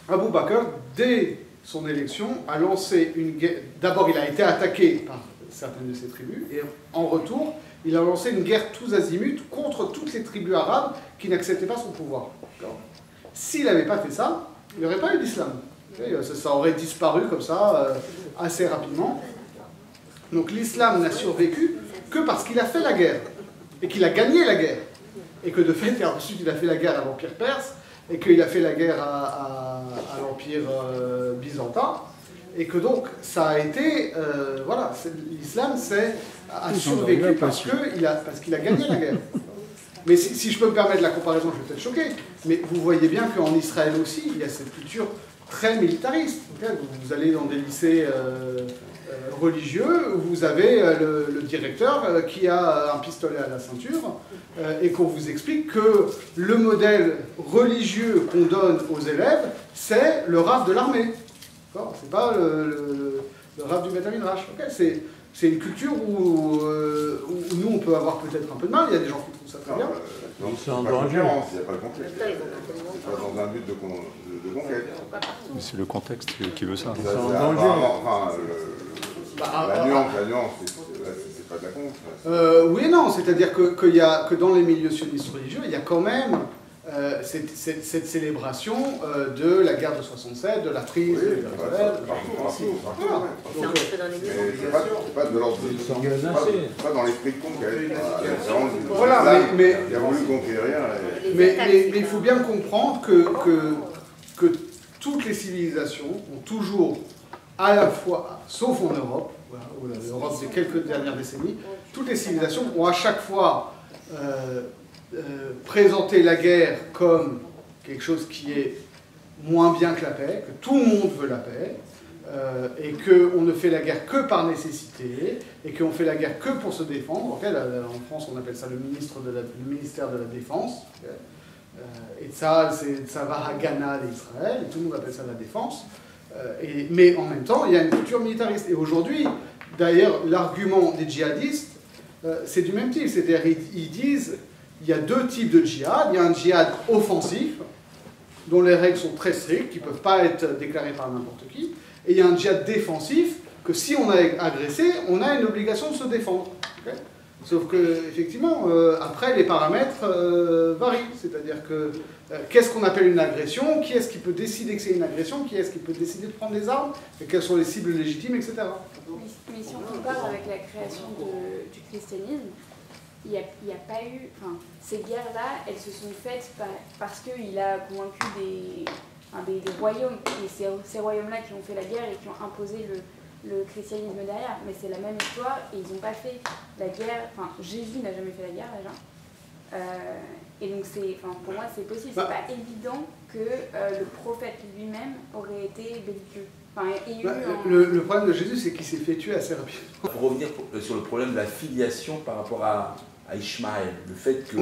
Abou Bakr, dès son élection, a lancé une guerre. D'abord, il a été attaqué par certaines de ses tribus, et en retour, il a lancé une guerre tous azimuts contre toutes les tribus arabes qui n'acceptaient pas son pouvoir. S'il n'avait pas fait ça, il n'y aurait pas eu d'islam. Ça aurait disparu comme ça, assez rapidement. Donc l'islam n'a survécu que parce qu'il a fait la guerre, et qu'il a gagné la guerre. et que de fait, ensuite il a fait la guerre à l'Empire perse, et qu'il a fait la guerre à l'Empire byzantin, et que donc ça a été, voilà, l'islam a survécu parce qu'il a gagné la guerre. Mais si je peux me permettre la comparaison, je vais peut-être choquer, mais vous voyez bien qu'en Israël aussi, il y a cette culture très militariste. Vous allez dans des lycées religieux, où vous avez le directeur qui a un pistolet à la ceinture, et qu'on vous explique que le modèle religieux qu'on donne aux élèves, c'est le Rav de l'armée. C'est pas le Rav du Beth Midrash. C'est une culture où nous, on peut avoir peut-être un peu de mal. Il y a des gens qui trouvent ça très bien. C'est en danger. Il n'y a pas le contexte. C'est pas dans un but de conquête. C'est le contexte qui veut ça. C'est en danger. La nuance, c'est pas de la conquête. Oui et non. C'est-à-dire que dans les milieux sionistes religieux, il y a quand même cette célébration de la guerre de 67, de la prise de Jérusalem. C'est pas de l'ordre de pas dans l'esprit de conquête. Voilà, mais il a voulu conquérir. Mais il faut bien comprendre que toutes les civilisations ont toujours, à la fois, sauf en Europe, ou l'Europe des quelques dernières décennies, toutes les civilisations ont à chaque fois présenter la guerre comme quelque chose qui est moins bien que la paix, que tout le monde veut la paix, et qu'on ne fait la guerre que par nécessité, et qu'on fait la guerre que pour se défendre. En France, on appelle ça le ministère de la Défense. Et ça va à Ghana d'Israël, et tout le monde appelle ça la défense. Mais en même temps, il y a une culture militariste. Et aujourd'hui, d'ailleurs, l'argument des djihadistes, c'est du même type. C'est-à-dire, ils disent il y a deux types de djihad. Il y a un djihad offensif, dont les règles sont très strictes, qui ne peuvent pas être déclarées par n'importe qui. Et il y a un djihad défensif, que si on a agressé, on a une obligation de se défendre. Okay, sauf que, effectivement, après, les paramètres varient. C'est-à-dire que, qu'est-ce qu'on appelle une agression? Qui est-ce qui peut décider que c'est une agression? Qui est-ce qui peut décider de prendre des armes? Et quelles sont les cibles légitimes, etc. Mais si on compare avec la création du christianisme, il n'y a pas eu... Enfin, ces guerres-là, elles se sont faites parce qu'il a convaincu des royaumes, et ces royaumes-là qui ont fait la guerre et qui ont imposé le christianisme derrière. Mais c'est la même histoire, et ils n'ont pas fait la guerre... Enfin, Jésus n'a jamais fait la guerre, déjà. Et donc, pour moi, c'est possible. C'est pas évident que le prophète lui-même aurait été belliqueux. Le problème de Jésus, c'est qu'il s'est fait tuer assez rapidement. Pour revenir sur le problème de la filiation par rapport à Ishmaël, le fait que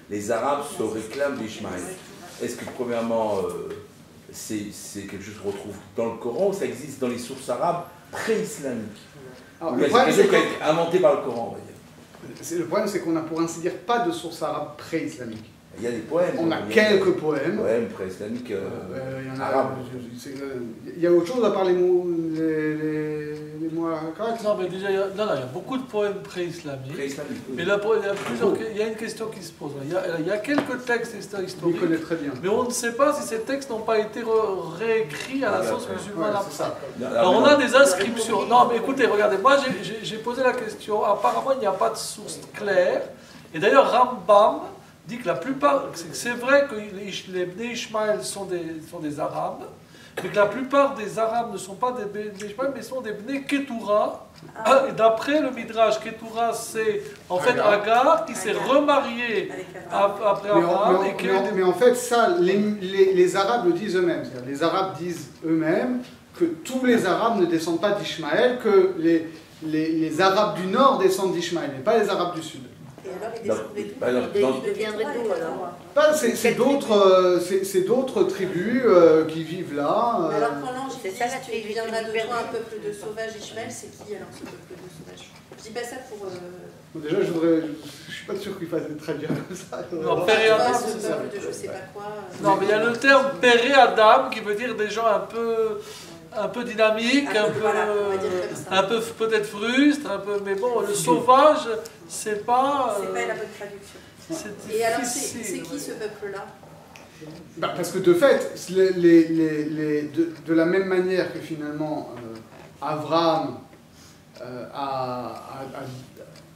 les Arabes se réclament d'Ishmaël, est-ce que premièrement, c'est quelque chose qu'on retrouve dans le Coran ou ça existe dans les sources arabes pré-islamiques? C'est quelque chose qui a été inventé par le Coran, on va dire. Le problème, c'est qu'on n'a pour ainsi dire pas de sources arabes pré-islamiques. Il y a des poèmes. On a quelques poèmes. Poèmes pré-islamiques arabes. Il y a autre chose à part les mots arabes. Non, mais déjà, il y a beaucoup de poèmes pré-islamiques. Mais là, il y a une question qui se pose. Il y a quelques textes historiques. On connaît très bien. Mais on ne sait pas si ces textes n'ont pas été réécrits à la sauce musulmane après. Alors, on a des inscriptions. Non, mais écoutez, regardez, moi, j'ai posé la question. Apparemment, il n'y a pas de source claire. Et d'ailleurs, Rambam dit que la plupart, c'est vrai que les Bnei Ishmael sont des Arabes, mais que la plupart des Arabes ne sont pas des Bnei Ishmael, mais sont des Bnei Ketura. Et d'après le Midrash, Ketura, c'est en fait Agar qui s'est remariée après Abraham. Mais en fait, ça, les Arabes le disent eux-mêmes. Les Arabes disent eux-mêmes que tous les Arabes ne descendent pas d'Ishmaël, que les Arabes du Nord descendent d'Ishmaël, mais pas les Arabes du Sud. Et alors, il deviendrait d'où alors? C'est d'autres tribus qui vivent là. Alors quand l'ange dit qu'il viendra de toi un peuple de sauvages Ishmael, c'est qui alors ce peuple de sauvages? Je dis pas ça pour... Déjà, je suis pas sûr qu'il fasse très bien comme ça. Non, Péré Adam, c'est ça. Je sais pas quoi. Non, mais il y a le terme Péré Adam qui veut dire des gens un peu dynamique, un peu peut-être frustre, mais bon, le sauvage, c'est pas... C'est pas la bonne traduction. Et alors, c'est qui ce peuple-là? Parce que de fait, de la même manière que finalement Abraham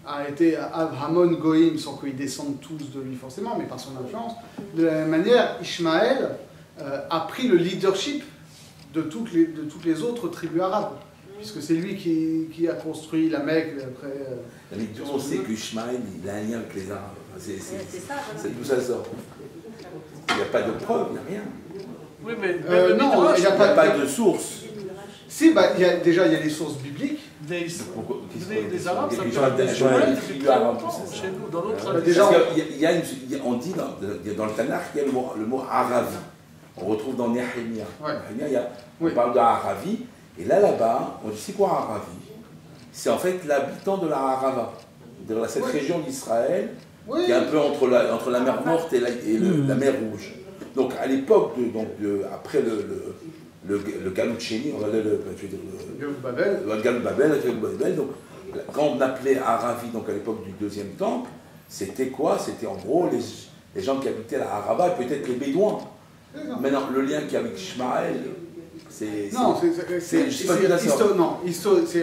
a été Hamon Goïm, sans qu'ils descendent tous de lui forcément, mais par son influence. De la même manière, Ishmaël a pris le leadership de toutes les autres tribus arabes, puisque c'est lui qui a construit la Mecque après... Mais tout le monde sait que Ishmaël, il a un lien avec les Arabes. C'est d'où ça sort. Il n'y a pas de preuve, il n'y a rien. Oui, mais non, il n'y a pas de source. Si, bah, déjà, il y a les sources bibliques. Des Arabes, ça peut être chez nous, dans notre on dit dans le Tanakh, il y a le mot Aravi. On retrouve dans Nehemia. On parle d'Aravi. Et là-bas, on dit c'est quoi Aravi? C'est en fait l'habitant de la Arava. C'est-à-dire cette région d'Israël qui est un peu entre la mer Morte et la mer Rouge. Donc à l'époque, après le Galut Chéni, on va dire le Galut Babel, donc quand on appelait Aravi, donc à l'époque du deuxième temple, c'était quoi? C'était en gros les gens qui habitaient la Arava, et peut-être les Bédouins. Maintenant, le lien qu'il y a avec Ishmaël,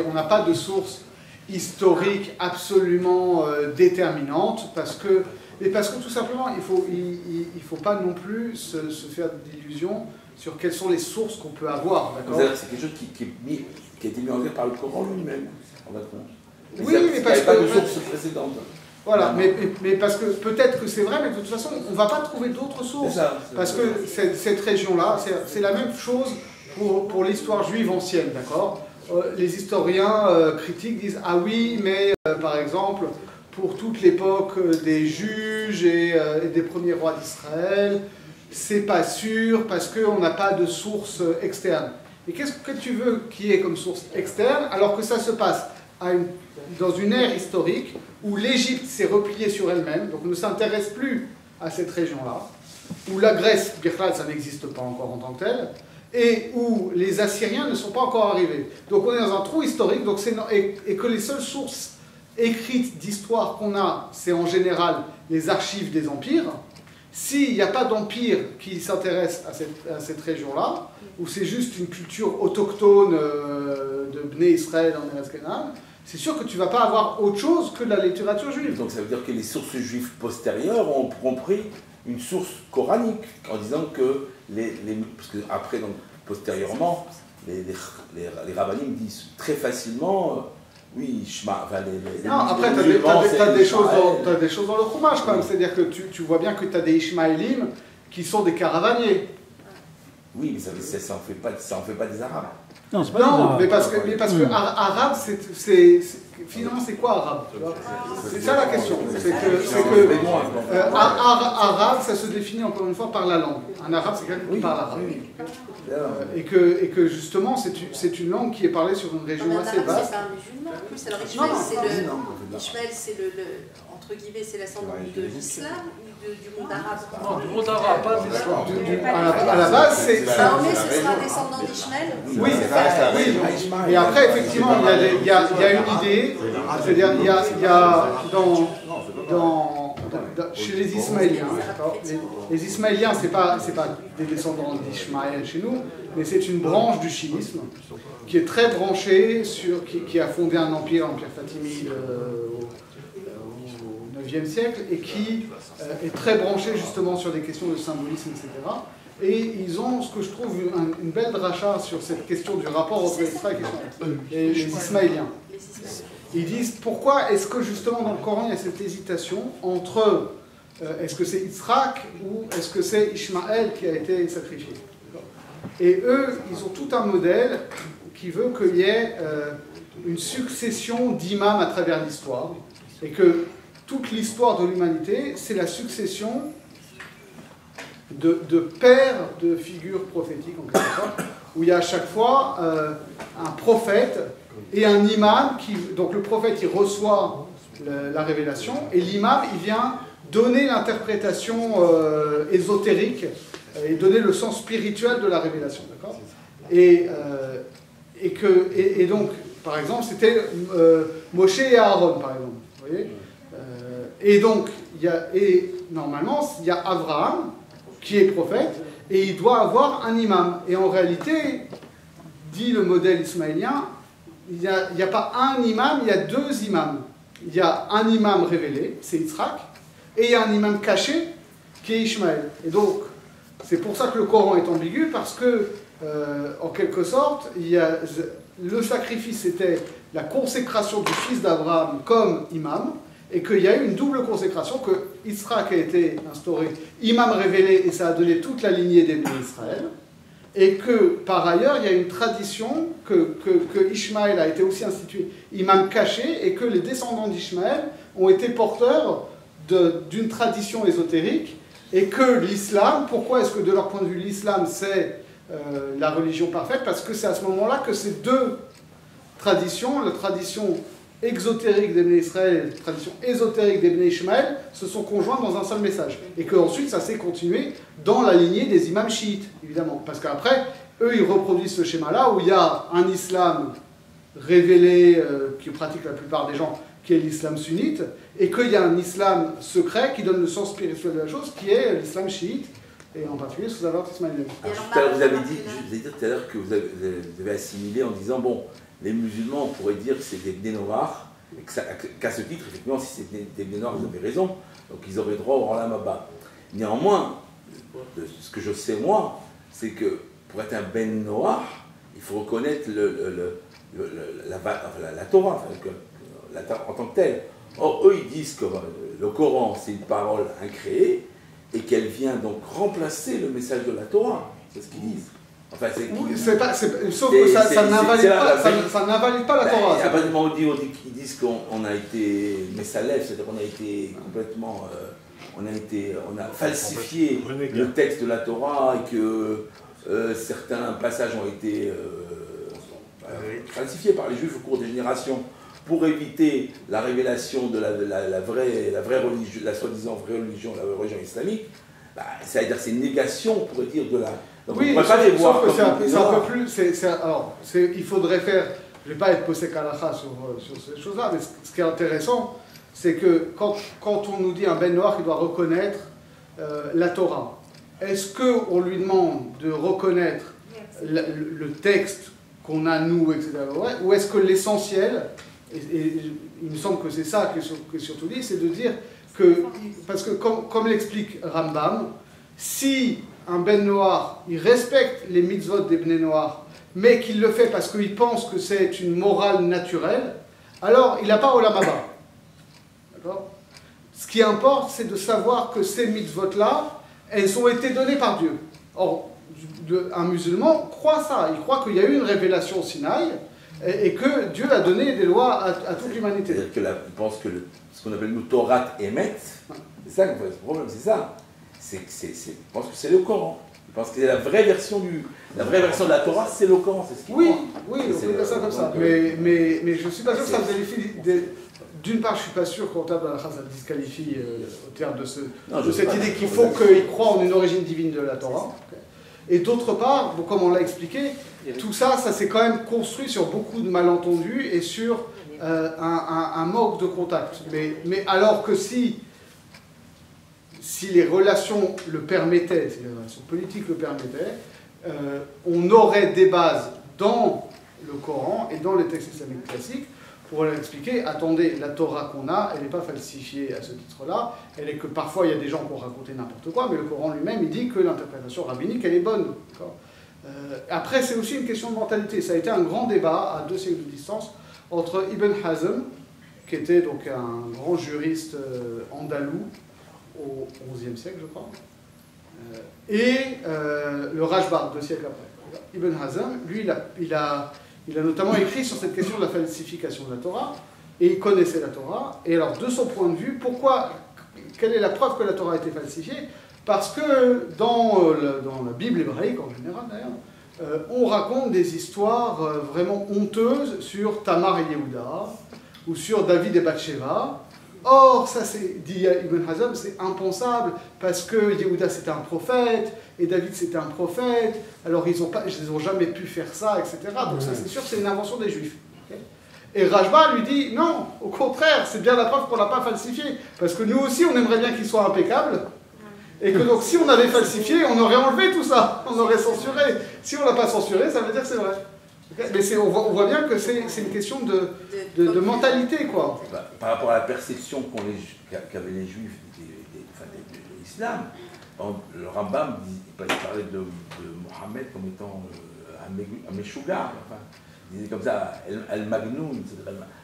on n'a pas de source historique absolument déterminante, parce que tout simplement, il faut pas non plus se faire d'illusions sur quelles sont les sources qu'on peut avoir. C'est quelque chose qui a été mis en œuvre par le Coran lui-même, en fait. Oui, mais parce qu'il n'y avait pas de source précédente. Voilà, mais parce que peut-être que c'est vrai, mais de toute façon, on ne va pas trouver d'autres sources. Parce que cette région-là, c'est la même chose pour l'histoire juive ancienne, d'accord? Les historiens critiques disent « Ah oui, mais par exemple, pour toute l'époque des juges et des premiers rois d'Israël, c'est pas sûr parce qu'on n'a pas de source externe. » Et qu'est-ce que tu veux qu'il y ait comme source externe alors que ça se passe dans une ère historique où l'Égypte s'est repliée sur elle-même, donc ne s'intéresse plus à cette région-là, où la Grèce, Birklat, ça n'existe pas encore en tant que telle, et où les Assyriens ne sont pas encore arrivés. Donc on est dans un trou historique, et que les seules sources écrites d'histoire qu'on a, c'est en général les archives des empires. S'il n'y a pas d'empire qui s'intéresse à cette région-là, où c'est juste une culture autochtone de Bnei Israël en Eretz Canaan, c'est sûr que tu ne vas pas avoir autre chose que de la littérature juive. Donc ça veut dire que les sources juives postérieures ont compris une source coranique, en disant que parce que après, donc, postérieurement, les rabbinim disent très facilement, oui, non, après, tu as des choses dans le Chumash quand même, c'est-à-dire que tu vois bien que tu as des Ishmaélim qui sont des caravaniers. Oui, mais ça en fait pas des Arabes. Non, mais parce que arabe, finalement, c'est quoi arabe? C'est ça la question. C'est que arabe, ça se définit encore une fois par la langue. Un arabe, c'est quelqu'un qui parle arabe. Et que justement, c'est une langue qui est parlée sur une région assez vaste. C'est pas un musulman en plus. Alors Ishmael, c'est entre guillemets, c'est l'ascendant de l'islam ou du monde arabe? Non, du monde arabe, pas de l'islam. À la base, c'est... Désormais, ce sera un descendant d'Ishmael? Oui, et après, effectivement, il y a une idée, c'est-à-dire, il y a chez les Ismaéliens, les Ismaéliens, c'est pas des descendants d'Ishmaël chez nous, mais c'est une branche du chiisme qui est très branchée qui a fondé un empire, l'empire fatimide au IXe siècle, et qui est très branché justement sur des questions de symbolisme, etc. Et ils ont, ce que je trouve, une belle dracha sur cette question du rapport entre Israël et les Ismaéliens. Ils disent, pourquoi est-ce que justement dans le Coran il y a cette hésitation entre est-ce que c'est Yitzhak ou est-ce que c'est Ishmaël qui a été sacrifié? Et eux, ils ont tout un modèle qui veut qu'il y ait une succession d'imams à travers l'histoire, et que toute l'histoire de l'humanité, c'est la succession de pères de figures prophétiques, en quelque sorte, où il y a à chaque fois un prophète et un imam, donc le prophète il reçoit la révélation, et l'imam il vient donner l'interprétation ésotérique et donner le sens spirituel de la révélation, d'accord? Et donc, par exemple, c'était Moshe et Aaron, par exemple, vous voyez? Et donc, normalement, il y a Abraham, qui est prophète, et il doit avoir un imam. Et en réalité, dit le modèle ismaélien, il n'y a pas un imam, il y a deux imams. il y a un imam révélé, c'est Yitzhak, et il y a un imam caché, qui est Ishmaël. Et donc, c'est pour ça que le Coran est ambigu, parce que, en quelque sorte, le sacrifice était la consécration du fils d'Abraham comme imam, et qu'il y a eu une double consécration, que Yitzhak a été instauré imam révélé, et ça a donné toute la lignée des bénis d'Israël, et que, par ailleurs, il y a une tradition que Ishmaël a été aussi institué imam caché, et que les descendants d'Ishmaël ont été porteurs d'une tradition ésotérique, et que l'islam, pourquoi est-ce que de leur point de vue l'islam c'est la religion parfaite? Parce que c'est à ce moment-là que ces deux traditions, la tradition exotérique des Bnei Israël et la tradition ésotérique des Bnei Ishmaël, se sont conjointes dans un seul message. Et qu'ensuite ça s'est continué dans la lignée des imams chiites, évidemment. Parce qu'après, eux ils reproduisent ce schéma-là où il y a un islam révélé, qui pratique la plupart des gens, qui est l'islam sunnite, et qu'il y a un islam secret qui donne le sens spirituel de la chose, qui est l'islam chiite, et en particulier sous avertissement islamique. Vous avez dit tout à l'heure que vous avez assimilé en disant, bon, les musulmans, on pourrait dire que c'est des bnei noirs, et qu'à ce titre, effectivement, si c'était des bnei noirs, vous avez raison, donc ils auraient droit au Olam Haba. Néanmoins, ce que je sais moi, c'est que pour être un ben noir, il faut reconnaître la Torah, en tant que telle. Or, eux, ils disent que le Coran, c'est une parole incréée, et qu'elle vient donc remplacer le message de la Torah. C'est ce qu'ils disent. Enfin, sauf que ça n'invalide pas la Torah. À partir du moment où ils disent qu'on a été Messalef, c'est-à-dire qu'on a été complètement... on a falsifié le texte de la Torah et que certains passages ont été falsifiés par les Juifs au cours des générations pour éviter la révélation de la vraie religion, la soi-disant vraie religion, la vraie religion islamique, c'est-à-dire c'est une négation, on pourrait dire, de la... Donc oui, on ne pourrait pas les voir comme c'est un peu plus... alors, il faudrait faire... Je ne vais pas être posé kalacha sur ces choses-là, mais ce qui est intéressant, c'est que quand on nous dit un ben noir qui doit reconnaître la Torah, est-ce qu'on lui demande de reconnaître le texte qu'on a nous, etc., ou est-ce que l'essentiel... Et il me semble que c'est ça qui est surtout dit, c'est de dire que, parce que comme l'explique Rambam, si un ben noir, il respecte les mitzvot des bnei noirs, mais qu'il le fait parce qu'il pense que c'est une morale naturelle, alors il n'a pas Olam Haba. D'accord ? Ce qui importe, c'est de savoir que ces mitzvot-là, elles ont été données par Dieu. Or, un musulman croit ça, il croit qu'il y a eu une révélation au Sinaï, et que Dieu a donné des lois à toute l'humanité. C'est-à-dire qu'il pense que ce qu'on appelle nous Torah Emet, c'est ça qu'on fait, le problème, c'est ça. Il pense que c'est le Coran. Il pense que c'est la vraie version de la Torah, c'est le Coran, c'est ce qu'il croit. Oui, on peut dire ça comme ça. Mais je ne suis pas sûr que ça me d'une part, je ne suis pas sûr qu'en termes de la ça le disqualifie au terme de cette idée qu'il faut qu'il croit en une origine divine de la Torah. Et d'autre part, comme on l'a expliqué, tout ça s'est quand même construit sur beaucoup de malentendus et sur un manque de contact. Mais alors que si les relations le permettaient, si les relations politiques le permettaient, on aurait des bases dans le Coran et dans les textes islamiques classiques pour leur expliquer, attendez, la Torah qu'on a, elle n'est pas falsifiée à ce titre-là, elle est que parfois il y a des gens qui ont raconté n'importe quoi, mais le Coran lui-même, il dit que l'interprétation rabbinique, elle est bonne. Après, c'est aussi une question de mentalité. Ça a été un grand débat à 2 siècles de distance entre Ibn Hazm, qui était donc un grand juriste andalou au XIe siècle, je crois, et le Rajbard, 2 siècles après. Ibn Hazm, lui, il a notamment écrit sur cette question de la falsification de la Torah, et il connaissait la Torah, et alors de son point de vue, quelle est la preuve que la Torah a été falsifiée? Parce que dans la Bible hébraïque en général d'ailleurs, on raconte des histoires vraiment honteuses sur Tamar et Yehuda, ou sur David et Bathsheba. Or, ça c'est, dit Ibn Hazm, c'est impensable, parce que Yehuda c'était un prophète, et David c'était un prophète, alors ils n'ont jamais pu faire ça, etc. Donc ça c'est sûr, c'est une invention des Juifs. Okay, et Rajba lui dit, non, au contraire, c'est bien la preuve qu'on ne l'a pas falsifié, parce que nous aussi on aimerait bien qu'il soit impeccable, et que donc si on avait falsifié, on aurait enlevé tout ça, on aurait censuré. Si on ne l'a pas censuré, ça veut dire que c'est vrai. Mais on voit bien que c'est une question de mentalité, quoi. Par rapport à la perception qu'avaient les Juifs de l'islam, le Rambam parlait de Mohammed comme étant un Meshugar, enfin, il disait comme ça, Al-Magnoun,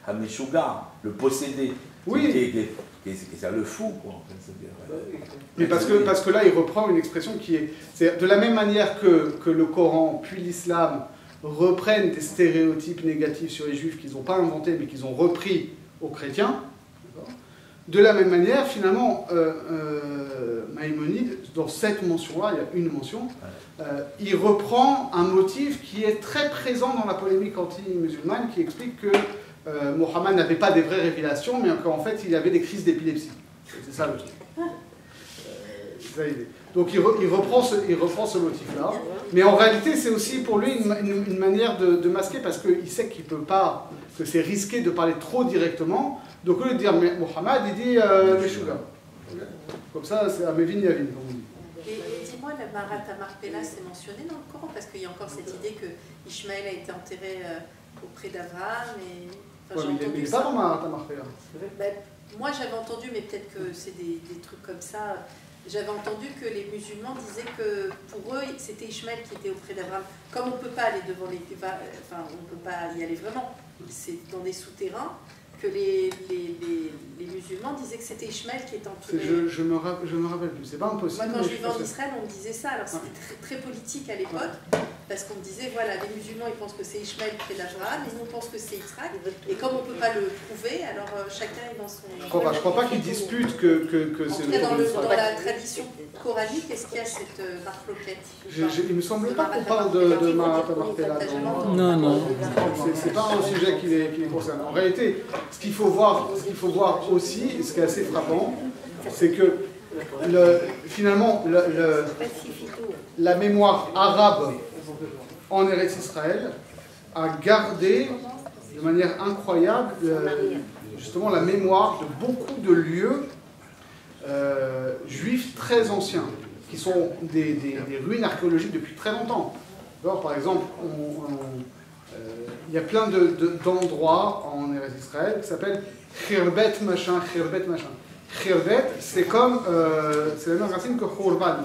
Al-Meshugar, le possédé. Oui. C'est le fou, quoi. En fait, mais parce que là, il reprend une expression qui est de la même manière que le Coran puis l'islam reprennent des stéréotypes négatifs sur les Juifs qu'ils n'ont pas inventés, mais qu'ils ont repris aux chrétiens. De la même manière, finalement, Maïmonide, dans cette mention-là, il y a une mention, il reprend un motif qui est très présent dans la polémique anti-musulmane, qui explique que Mohammed n'avait pas des vraies révélations, mais qu'en fait, il avait des crises d'épilepsie. C'est ça le truc. C'est ça l'idée. Donc il reprend ce motif-là, mais en réalité c'est aussi pour lui une manière de masquer, parce qu'il sait qu'il peut pas, que c'est risqué de parler trop directement, donc au lieu de dire Mohammed, il dit Meshuga. Comme ça, c'est Amevin Yavin, comme on dit. Et dis-moi, la Marat Marpella, c'est mentionné dans le Coran, parce qu'il y a encore cette idée que Ishmaël a été enterré auprès d'Abraham, et... Enfin, ouais, mais il n'est pas dans Marat Marpella. Ben, moi j'avais entendu, mais peut-être que c'est des trucs comme ça. J'avais entendu que les musulmans disaient que pour eux, c'était Ishmaël qui était auprès d'Abraham. Comme on ne peut pas aller devant les... Enfin, on ne peut pas y aller vraiment. C'est dans des souterrains que les musulmans disaient que c'était Ishmaël qui était entouré. Je me rappelle plus, c'est pas impossible. Moi, quand je vivais en Israël, on me disait ça. Alors, c'était très politique à l'époque, parce qu'on me disait, voilà, les musulmans, ils pensent que c'est Ishmaël près d'Abraham, et nous, on pense que c'est Yitzhak. Et comme on ne peut pas le prouver, alors chacun est dans son... Je crois pas qu'ils disputent que c'est... En tout cas, dans la tradition coranique, est-ce qu'il y a cette marloquette? Il me semble pas qu'on parle de Marat Marpella. Non. C'est pas un sujet qui les concerne. En réalité, ce qu'il faut voir aussi, ce qui est assez frappant, c'est que finalement la mémoire arabe en Eretz Israël a gardé de manière incroyable justement la mémoire de beaucoup de lieux juifs très anciens, qui sont des ruines archéologiques depuis très longtemps. Alors, par exemple, il y a plein d'endroits en Eretz Israël qui s'appellent Khirbet machin. Khirbet, c'est c'est la même racine que Khurban,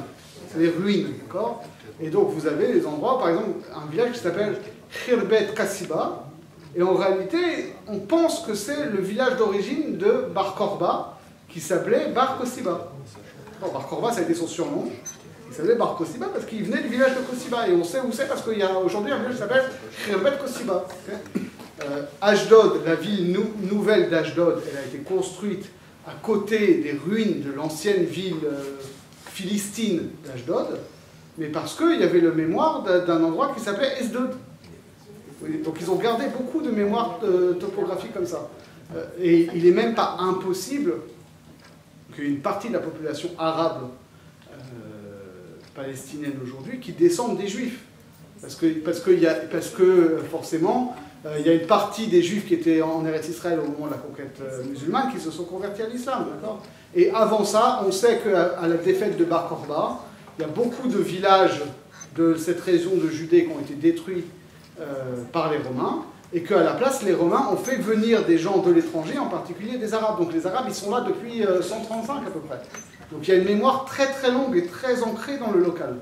c'est les ruines, d'accord? Et donc vous avez des endroits, par exemple, un village qui s'appelle Khirbet Kassiba, et en réalité, on pense que c'est le village d'origine de Bar Korba, qui s'appelait Bar Kossiba. Bar Korba, ça a été son surnom. Il s'appelait Bar Kossiba parce qu'il venait du village de Kossiba. Et on sait où c'est parce qu'il y a aujourd'hui un village qui s'appelle Khirbet Kossiba. Ashdod, la ville nouvelle d'Ashdod, elle a été construite à côté des ruines de l'ancienne ville philistine d'Ashdod, mais parce qu'il y avait le mémoire d'un endroit qui s'appelait Ashdod. Donc ils ont gardé beaucoup de mémoire topographique comme ça. Et il n'est même pas impossible qu'une partie de la population arabe palestinienne aujourd'hui qui descendent des juifs. Parce que forcément, il y a une partie des juifs qui étaient en Eretz Israël au moment de la conquête musulmane qui se sont convertis à l'islam. Et avant ça, on sait qu'à la défaite de Bar Korba, il y a beaucoup de villages de cette région de Judée qui ont été détruits par les Romains, et qu'à la place, les Romains ont fait venir des gens de l'étranger, en particulier des Arabes. Donc les Arabes, ils sont là depuis 135 à peu près. Donc il y a une mémoire très très longue et très ancrée dans le local.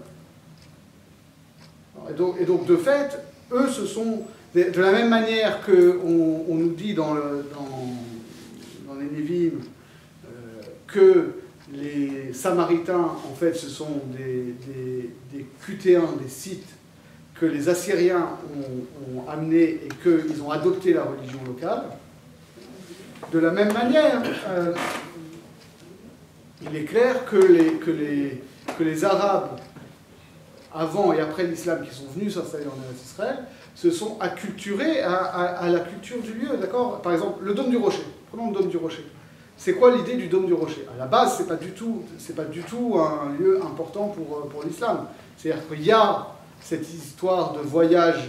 Et donc de fait, eux, ce sont, de la même manière qu'on nous dit dans les Névim que les Samaritains, en fait, ce sont des Cutéens, des Scythes, que les Assyriens ont amené et qu'ils ont adopté la religion locale. De la même manière, il est clair que les Arabes, avant et après l'islam, qui sont venus s'installer en Israël, se sont acculturés à la culture du lieu, d'accord? Par exemple, le Dôme du Rocher. Prenons le Dôme du Rocher. C'est quoi l'idée du Dôme du Rocher? À la base, c'est pas du tout un lieu important pour l'islam. C'est-à-dire qu'il y a cette histoire de voyage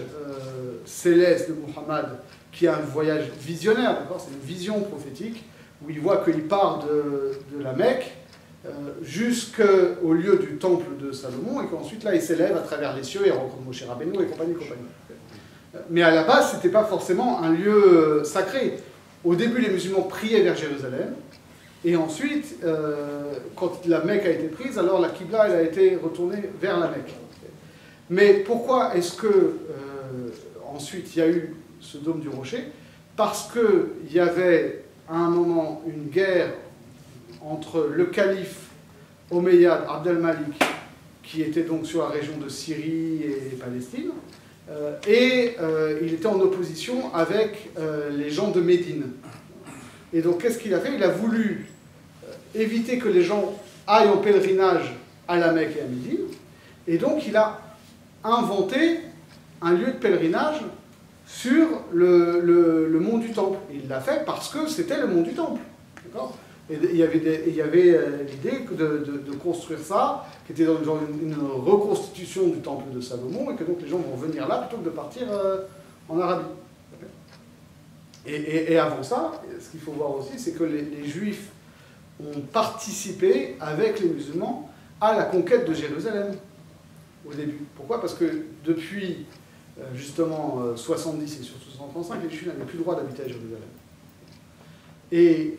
céleste de Muhammad, qui est un voyage visionnaire, d'accord? C'est une vision prophétique, où il voit qu'il part de la Mecque jusqu'au lieu du temple de Salomon, et qu'ensuite là il s'élève à travers les cieux et rencontre Moshe Rabbeinu et compagnie. Mais à la base, ce n'était pas forcément un lieu sacré. Au début, les musulmans priaient vers Jérusalem, et ensuite, quand la Mecque a été prise, alors la Qibla elle a été retournée vers la Mecque. Mais pourquoi est-ce que ensuite il y a eu ce dôme du rocher? Parce qu'il y avait à un moment une guerre entre le calife Omeyyade Abd al-Malik, qui était donc sur la région de Syrie et Palestine, et il était en opposition avec les gens de Médine. Et donc qu'est-ce qu'il a fait? Il a voulu éviter que les gens aillent en pèlerinage à la Mecque et à Médine, et donc il a inventé un lieu de pèlerinage sur le mont du Temple. Et il l'a fait parce que c'était le mont du Temple. Et il y avait l'idée de construire ça, qui était dans une reconstitution du Temple de Salomon, et que donc les gens vont venir là plutôt que de partir en Arabie. Et avant ça, ce qu'il faut voir aussi, c'est que les Juifs ont participé avec les musulmans à la conquête de Jérusalem au début. Pourquoi? Parce que depuis justement 70 et surtout 135, les Juifs n'avaient plus le droit d'habiter à Jérusalem. Et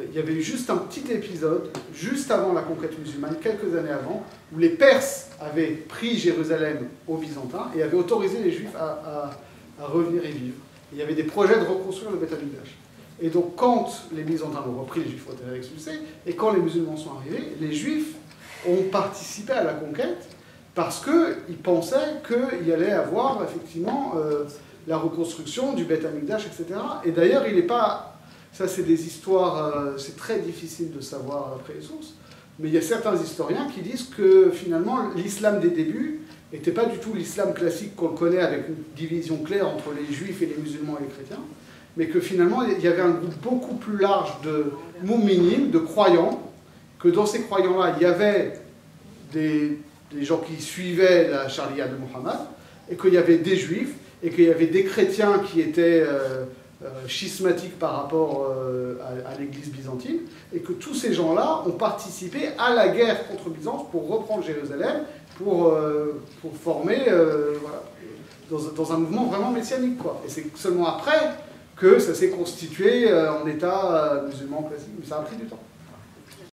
il y avait eu juste un petit épisode, juste avant la conquête musulmane, quelques années avant, où les Perses avaient pris Jérusalem aux Byzantins et avaient autorisé les Juifs à revenir y vivre. Il y avait des projets de reconstruire le Beth Amikdash. Et donc quand les Byzantins l'ont repris, les Juifs ont été expulsés, et quand les musulmans sont arrivés, les Juifs ont participé à la conquête parce qu'ils pensaient qu'il y allait avoir effectivement la reconstruction du Beth Amikdash, etc. Et d'ailleurs, il n'est pas... Ça, c'est des histoires, c'est très difficile de savoir après les sources, mais il y a certains historiens qui disent que finalement, l'islam des débuts n'était pas du tout l'islam classique qu'on connaît avec une division claire entre les juifs et les musulmans et les chrétiens, mais que finalement, il y avait un groupe beaucoup plus large de mouminimes, de croyants, que dans ces croyants-là, il y avait des gens qui suivaient la charia de Mohammed, et qu'il y avait des juifs, et qu'il y avait des chrétiens qui étaient... schismatique par rapport à l'église byzantine, et que tous ces gens-là ont participé à la guerre contre Byzance pour reprendre Jérusalem, pour former voilà, dans un mouvement vraiment messianique, quoi. Et c'est seulement après que ça s'est constitué en état musulman classique, mais ça a pris du temps.